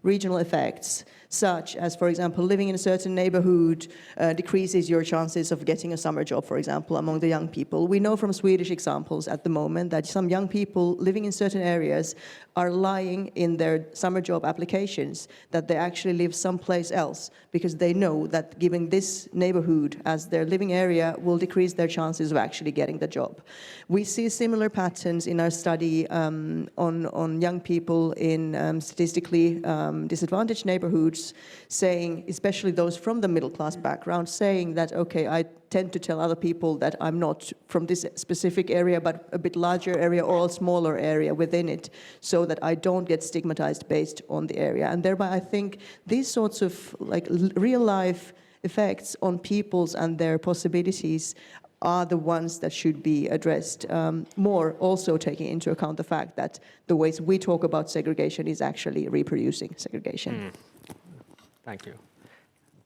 Speaker 5: regional effects, such as, for example, living in a certain neighborhood decreases your chances of getting a summer job, for example, among the young people. We know from Swedish examples at the moment that some young people living in certain areas are lying in their summer job applications that they actually live someplace else because they know that giving this neighborhood as their living area will decrease their chances of actually getting the job. We see similar patterns in our study on young people in statistically disadvantaged neighborhoods, saying, especially those from the middle class background, saying that, okay, I tend to tell other people that I'm not from this specific area, but a bit larger area or a smaller area within it, so that I don't get stigmatized based on the area. And thereby I think these sorts of real life effects on peoples and their possibilities are the ones that should be addressed more, also taking into account the fact that the ways we talk about segregation is actually reproducing segregation.
Speaker 1: Thank you.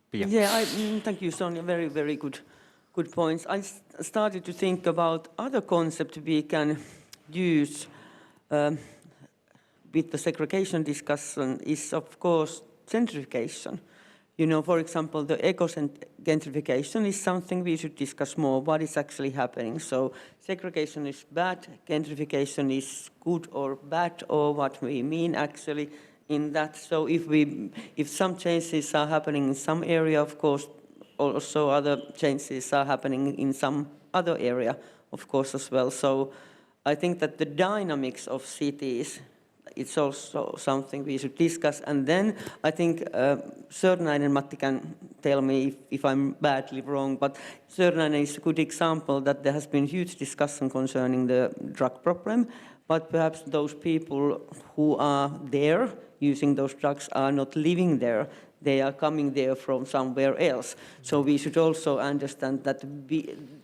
Speaker 7: Pia. Yeah, thank you, Sonja. Very, very good points. I started to think about other concepts we can use with the segregation discussion is, of course, gentrification. For example, the eco-gentrification is something we should discuss more, what is actually happening. So segregation is bad, gentrification is good or bad, or what we mean actually in that. So if some changes are happening in some area, of course, also other changes are happening in some other area, of course, as well. So I think that the dynamics of cities, it's also something we should discuss. And then I think Sörnäinen and Matti can tell me if I'm badly wrong, but Sörnäinen is a good example that there has been huge discussion concerning the drug problem, but perhaps those people who are there using those drugs are not living there. They are coming there from somewhere else. So we should also understand that,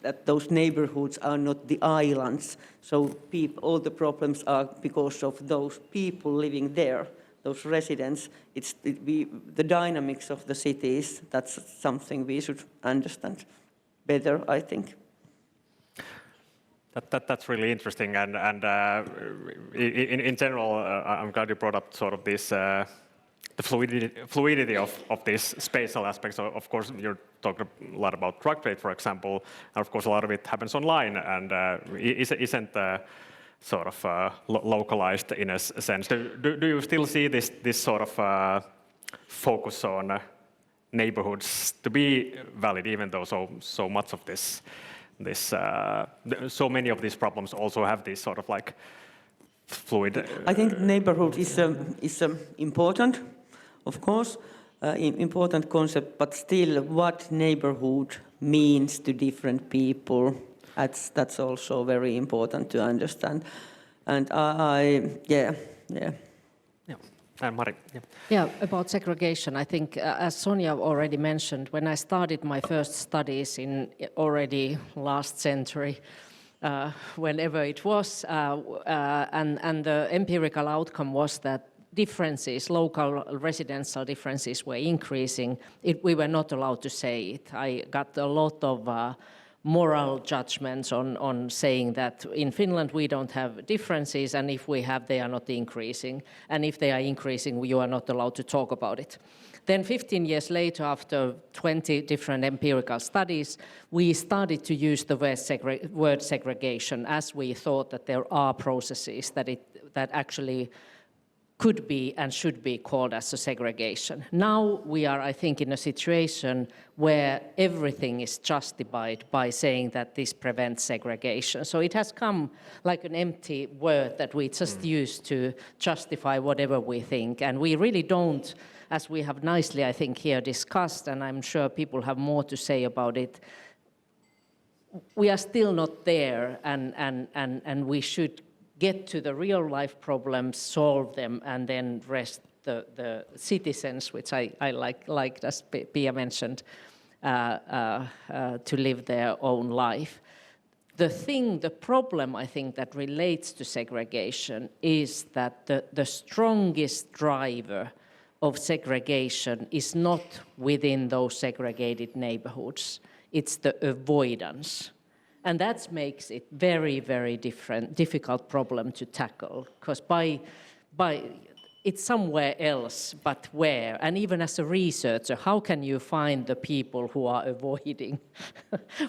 Speaker 7: that those neighborhoods are not the islands. So all the problems are because of those people living there, those residents. The dynamics of the cities, that's something we should understand better, I think.
Speaker 1: That's really interesting, and in general, I'm glad you brought up sort of this the fluidity of these spatial aspects. Of course, you're talking a lot about drug trade, for example, and of course a lot of it happens online and isn't sort of localized in a sense. Do you still see this sort of focus on neighborhoods to be valid, even though so much of so many of these problems also have this sort of like fluid?
Speaker 7: I think neighborhood is important, of course, important concept, but still what neighborhood means to different people, that's also very important to understand. And yeah.
Speaker 1: And Mari,
Speaker 4: Yeah, about segregation, I think, as Sonja already mentioned, when I started my first studies in already last century, whenever it was, and the empirical outcome was that differences, local residential differences were increasing. We were not allowed to say it. I got a lot of moral judgments on saying that in Finland we don't have differences, and if we have, they are not increasing. And if they are increasing, you are not allowed to talk about it. Then 15 years later, after 20 different empirical studies, we started to use the word segregation, as we thought that there are processes that actually could be and should be called as a segregation. Now we are, I think, in a situation where everything is justified by saying that this prevents segregation. So it has come like an empty word that we just use to justify whatever we think. And we really don't, as we have nicely, I think, here discussed, and I'm sure people have more to say about it, we are still not there, and we should get to the real life problems, solve them, and then rest the citizens, which I like as Pia mentioned, to live their own life. The problem I think that relates to segregation is that the strongest driver of segregation is not within those segregated neighborhoods. It's the avoidance. And that makes it very, very difficult problem to tackle, because it's somewhere else, but where? And even as a researcher, how can you find the people who are avoiding?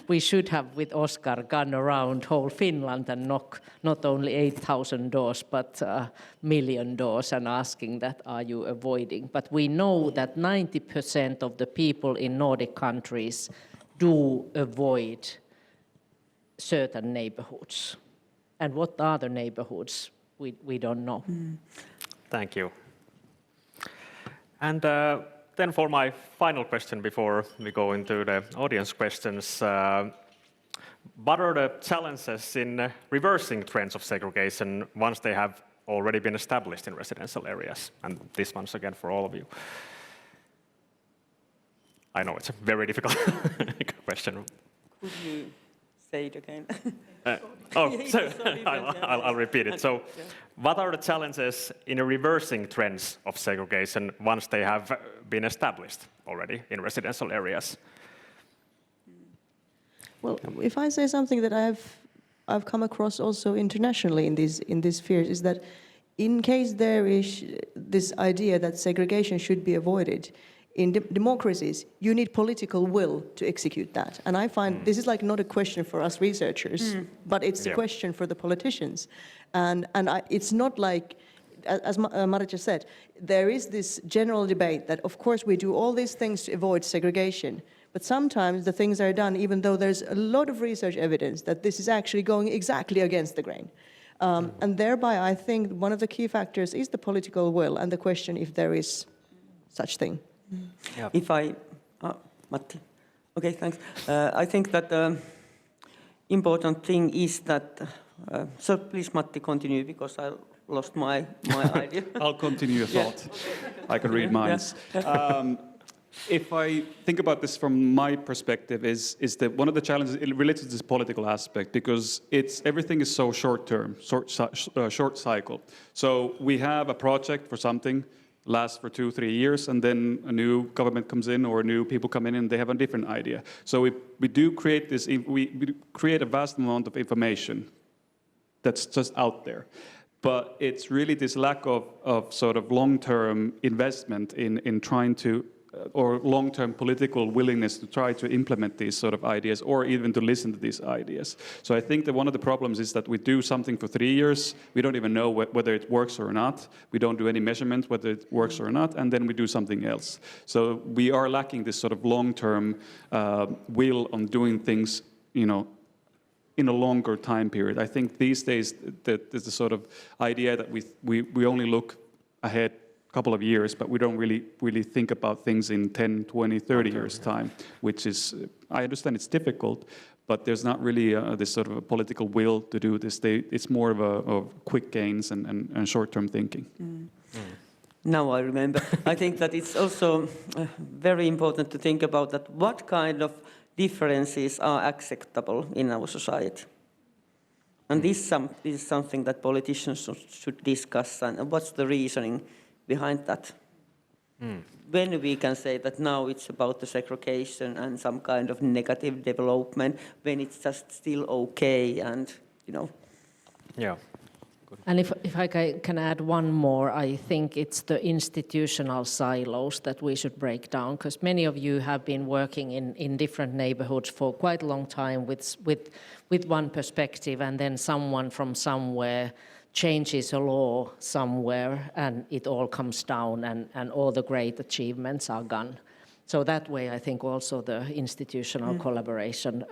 Speaker 4: We should have, with Oskar, gone around whole Finland and knock not only 8,000 doors, but a million doors and asking that, are you avoiding? But we know that 90% of the people in Nordic countries do avoid certain neighborhoods. And what are the neighborhoods? We don't know.
Speaker 1: Thank you. And then for my final question before we go into the audience questions, what are the challenges in reversing trends of segregation once they have already been established in residential areas? And this one's again for all of you. I know it's a very difficult question.
Speaker 7: Could you say it again?
Speaker 1: I'll repeat it. So, what are the challenges in reversing trends of segregation once they have been established already in residential areas?
Speaker 5: Well, if I say something that I've come across also internationally in these spheres, is that in case there is this idea that segregation should be avoided, in democracies, you need political will to execute that. And I find this is like not a question for us researchers, but it's a question for the politicians. And it's not like, as Mari just said, there is this general debate that, of course, we do all these things to avoid segregation. But sometimes the things are done even though there's a lot of research evidence that this is actually going exactly against the grain. And thereby, I think one of the key factors is the political will and the question if there is such thing.
Speaker 7: If I Matti. Okay, thanks. I think that the important thing is that, so please Matti continue because I lost my idea.
Speaker 6: I'll continue your thought. I can read minds. If I think about this from my perspective, is that one of the challenges it relates to this political aspect because everything is so short term, short cycle. So we have a project for something, lasts for 2-3 years, and then a new government comes in or new people come in and they have a different idea. So we do create this. We create a vast amount of information that's just out there. But it's really this lack of sort of long-term investment in trying to, or long-term political willingness to try to implement these sort of ideas or even to listen to these ideas. So I think that one of the problems is that we do something for 3 years, we don't even know whether it works or not, we don't do any measurements whether it works or not, and then we do something else. So we are lacking this sort of long-term will on doing things, in a longer time period. I think these days that there's the sort of idea that we only look ahead a couple of years, but we don't really think about things in 10, 20, 30 years' time, which is, I understand it's difficult, but there's not really this sort of a political will to do this. It's more of quick gains and short-term thinking.
Speaker 7: Now I remember. I think that it's also very important to think about that what kind of differences are acceptable in our society. And this is something that politicians should discuss, and what's the reasoning behind that. When we can say that now it's about the segregation and some kind of negative development, when it's just still okay and,
Speaker 1: Yeah.
Speaker 4: And if I can add one more, I think it's the institutional silos that we should break down, because many of you have been working in different neighborhoods for quite a long time with one perspective, and then someone from somewhere changes a law somewhere and it all comes down and all the great achievements are gone. So that way I think also the institutional collaboration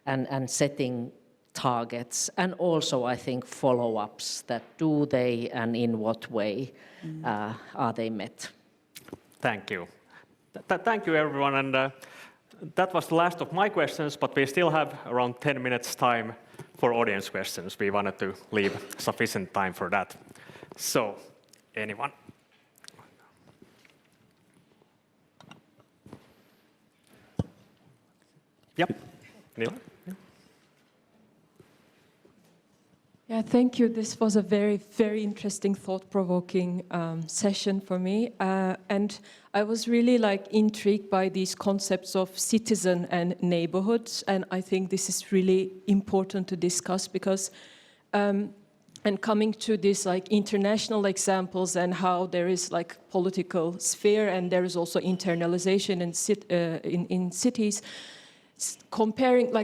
Speaker 4: and setting targets, and also I think follow-ups, that do they and in what way are they met.
Speaker 1: Thank you. Thank you everyone, and that was the last of my questions, but we still have around 10 minutes time for audience questions. We wanted to leave sufficient time for that. So, anyone? Yep, Neil?
Speaker 3: Yeah, thank you. This was a very, very interesting, thought-provoking session for me. And I was really intrigued by these concepts of citizen and neighborhoods. And I think this is really important to discuss because, and coming to these international examples and how there is political sphere and there is also internalization in cities, comparing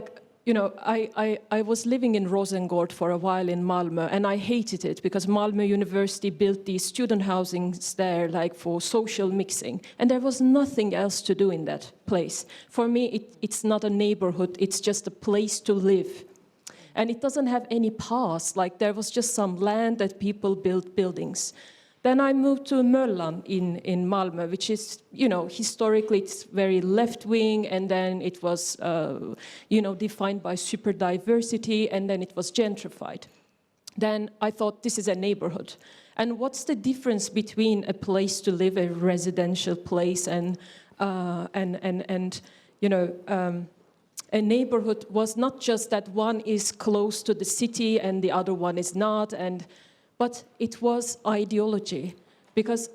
Speaker 3: I was living in Rosengård for a while in Malmö, and I hated it because Malmö University built these student housings there for social mixing, and there was nothing else to do in that place. For me, it's not a neighborhood, it's just a place to live. And it doesn't have any past, there was just some land that people built buildings. Then I moved to Möllan in Malmö, which is, historically it's very left-wing, and then it was, defined by super diversity, and then it was gentrified. Then I thought this is a neighborhood. And what's the difference between a place to live, a residential place, and a neighborhood was not just that one is close to the city and the other one is not, but it was ideology, because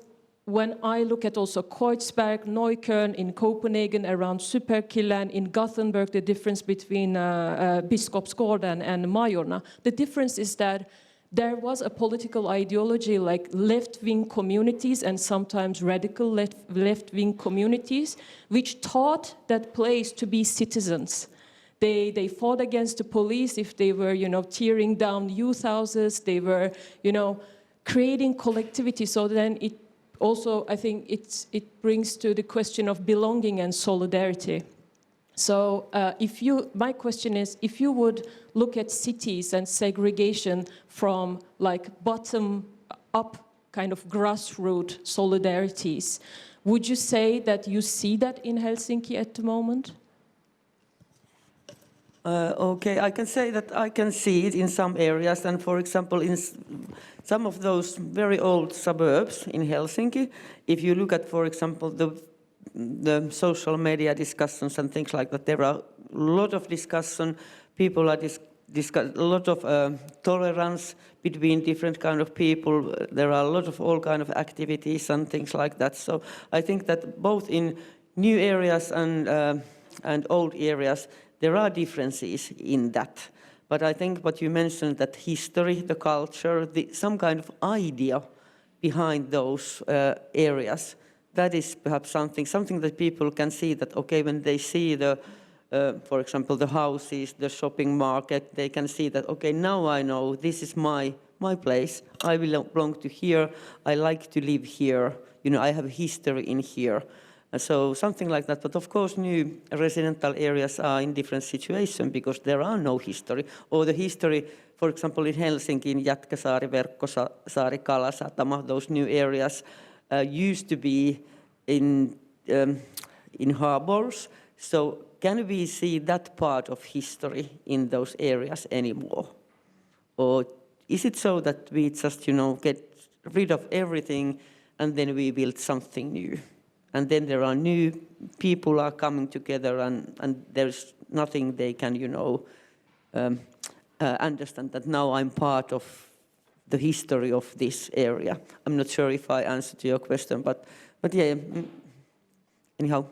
Speaker 3: when I look at also Kreuzberg, Neukölln, in Copenhagen, around Superkylän, in Gothenburg, the difference between Biskopsgården and Majorna, the difference is that there was a political ideology like left-wing communities and sometimes radical left-wing communities, which taught that place to be citizens. They fought against the police if they were, tearing down youth houses. They were, creating collectivity. So then it also, I think, it brings to the question of belonging and solidarity. So my question is, if you would look at cities and segregation from bottom up kind of grassroots solidarities, Would you say that you see that in Helsinki at the moment?
Speaker 7: Okay, I can say that I can see it in some areas, and for example, in some of those very old suburbs in Helsinki, if you look at, for example, the social media discussions and things like that, there are a lot of discussion. People are discuss a lot of tolerance between different kind of people. There are a lot of all kind of activities and things like that. So I think that both in new areas and old areas, there are differences in that. But I think what you mentioned, that history, the culture, some kind of idea behind those areas, that is perhaps something that people can see that, okay, when they see for example, the houses, the shopping market, they can see that, okay, now I know this is my place. I belong to here. I like to live here. I have history in here. So something like that. But of course, new residential areas are in different situations because there are no history. Or the history, for example, in Helsinki, in Jätkäsaari, Verkkosaari, Kalasatama, those new areas used to be in harbors. So can we see that part of history in those areas anymore? Or is it so that we just, get rid of everything and then we build something new? And then there are new people are coming together and there's nothing they can, understand that now I'm part of the history of this area. I'm not sure if I answered your question, but yeah, anyhow.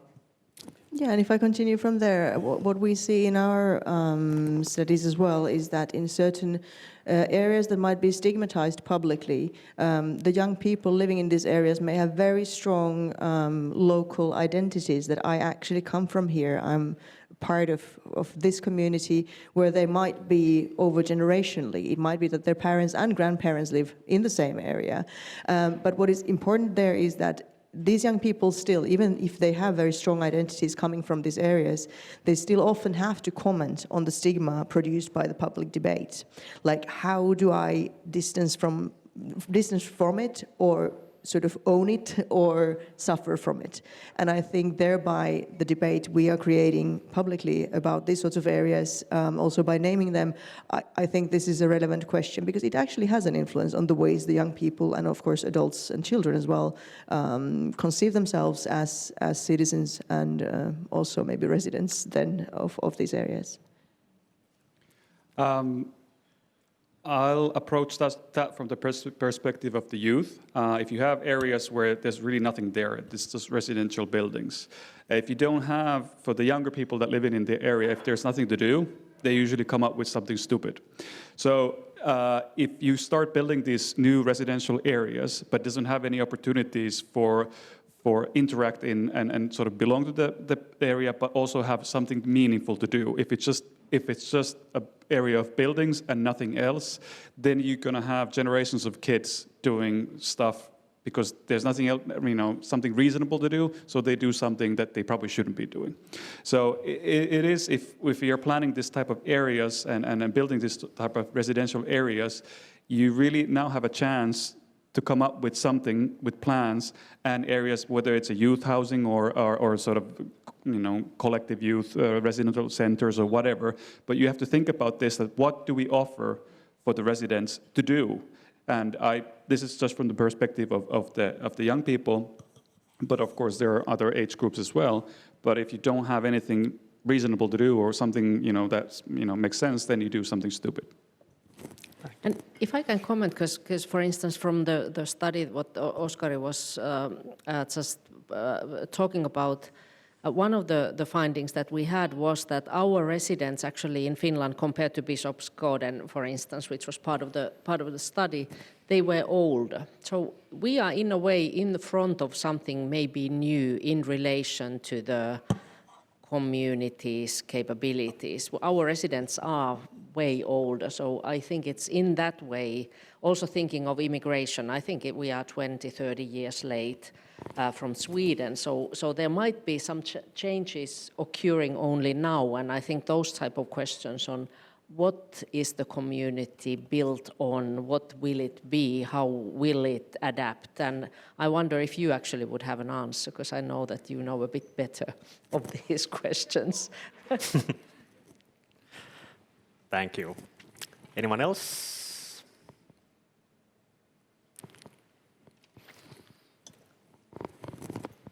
Speaker 5: Yeah, and if I continue from there, what we see in our studies as well is that in certain areas that might be stigmatized publicly, the young people living in these areas may have very strong local identities that I actually come from here. I'm part of this community, where they might be over generationally. It might be that their parents and grandparents live in the same area. But what is important there is that these young people still, even if they have very strong identities coming from these areas, they still often have to comment on the stigma produced by the public debate. Like, how do I distance from it, or sort of own it, or suffer from it? And I think thereby the debate we are creating publicly about these sorts of areas, also by naming them, I think this is a relevant question, because it actually has an influence on the ways the young people, and of course adults and children as well, conceive themselves as citizens and also maybe residents then of these areas.
Speaker 6: I'll approach that from the perspective of the youth. If you have areas where there's really nothing there, it's just residential buildings. If you don't have, for the younger people that live in the area, if there's nothing to do, they usually come up with something stupid. So if you start building these new residential areas, but doesn't have any opportunities for interact in and sort of belong to the area, but also have something meaningful to do. If it's just an area of buildings and nothing else, then you're going to have generations of kids doing stuff because there's nothing else, something reasonable to do, so they do something that they probably shouldn't be doing. So it is, if we are planning this type of areas and building this type of residential areas, you really now have a chance to come up with something, with plans and areas, whether it's a youth housing or sort of, collective youth residential centers or whatever. But you have to think about this, that what do we offer for the residents to do? And this is just from the perspective of the young people, but of course there are other age groups as well. But if you don't have anything reasonable to do or something, that makes sense, then you do something stupid.
Speaker 4: And if I can comment, because for instance, from the study what Oskar was just talking about, one of the findings that we had was that our residents actually in Finland, compared to Biskopsgården, for instance, which was part of the study, they were older. So we are in a way in the front of something maybe new in relation to the community's capabilities. Our residents are way older, so I think it's in that way, also thinking of immigration, I think we are 20, 30 years late from Sweden, so there might be some changes occurring only now, and I think those type of questions what is the community built on? What will it be? How will it adapt? And I wonder if you actually would have an answer, because I know that you know a bit better of these questions.
Speaker 1: Thank you. Anyone else?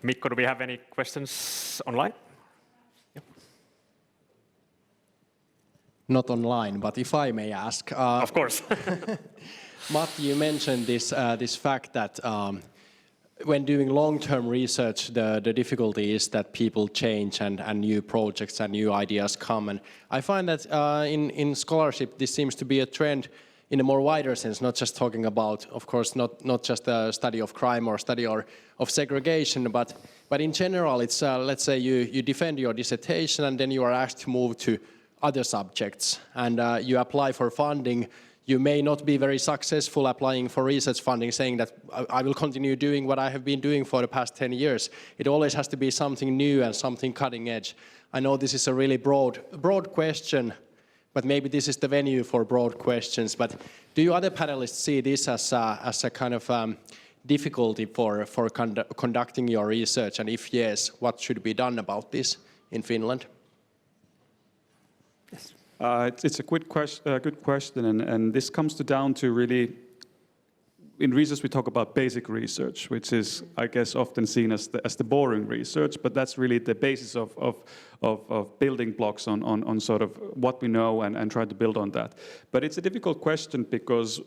Speaker 1: Mikko, do we have any questions online?
Speaker 8: Not online, but if I may ask.
Speaker 1: Of course.
Speaker 8: Matti, you mentioned this fact that when doing long-term research, the difficulty is that people change and new projects and new ideas come. And I find that in scholarship, this seems to be a trend in a more wider sense, not just talking about, of course, not just a study of crime or study of segregation, but in general, it's, let's say you defend your dissertation and then you are asked to move to other subjects and you apply for funding. You may not be very successful applying for research funding, saying that I will continue doing what I have been doing for the past 10 years. It always has to be something new and something cutting edge. I know this is a really broad question, but maybe this is the venue for broad questions. But do you other panelists see this as a kind of difficulty for conducting your research? And if yes, what should be done about this in Finland?
Speaker 1: Yes.
Speaker 6: It's a good question, and this comes down to really, in research we talk about basic research, which is, I guess, often seen as the boring research, but that's really the basis of building blocks on sort of what we know and try to build on that. But it's a difficult question because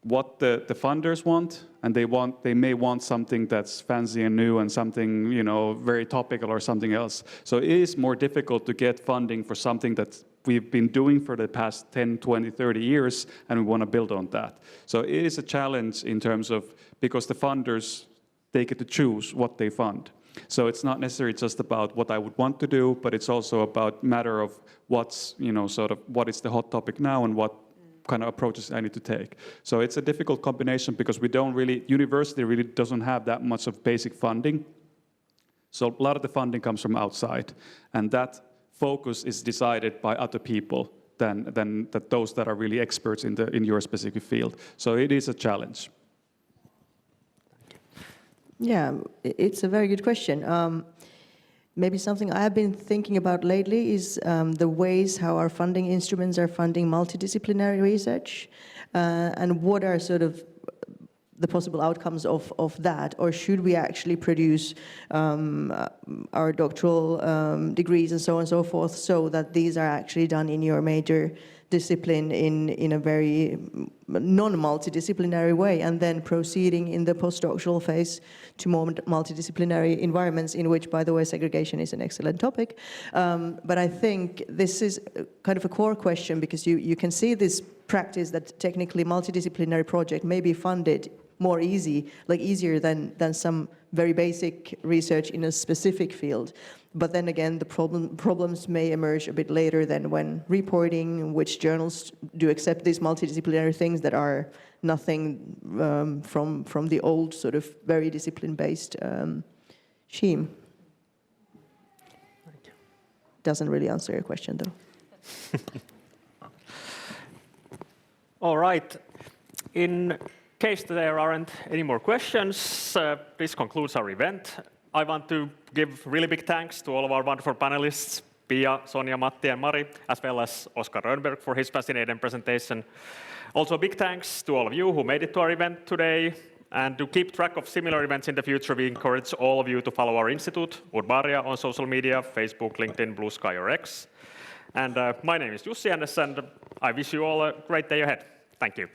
Speaker 6: what the funders want, and they may want something that's fancy and new and something, you know, very topical or something else. So it is more difficult to get funding for something that we've been doing for the past 10, 20, 30 years, and we want to build on that. So it is a challenge in terms of, because the funders, they get to choose what they fund. So it's not necessarily just about what I would want to do, but it's also about matter of what's, you know, sort of what is the hot topic now and what kind of approaches I need to take. So it's a difficult combination because university really doesn't have that much of basic funding. So a lot of the funding comes from outside, and that focus is decided by other people than those that are really experts in your specific field. So it is a challenge.
Speaker 5: Yeah, it's a very good question. Maybe something I've been thinking about lately is the ways how our funding instruments are funding multidisciplinary research, and what are sort of the possible outcomes of that, or should we actually produce our doctoral degrees and so on and so forth, so that these are actually done in your major discipline in a very non-multidisciplinary way, and then proceeding in the postdoctoral phase to more multidisciplinary environments, in which, by the way, segregation is an excellent topic. But I think this is kind of a core question, because you can see this practice that technically multidisciplinary project may be funded more easier than some very basic research in a specific field. But then again, the problems may emerge a bit later than when reporting which journals do accept these multidisciplinary things that are nothing from the old sort of very discipline-based scheme. Doesn't really answer your question, though.
Speaker 1: All right. In case there aren't any more questions, this concludes our event. I want to give really big thanks to all of our wonderful panelists, Pia, Sonja, Matti, and Mari, as well as Oskar Rönnberg for his fascinating presentation. Also, big thanks to all of you who made it to our event today. And to keep track of similar events in the future, we encourage all of you to follow our institute, Urbaria, on social media, Facebook, LinkedIn, Blue Sky, or X. And my name is Jussi, and I wish you all a great day ahead. Thank you.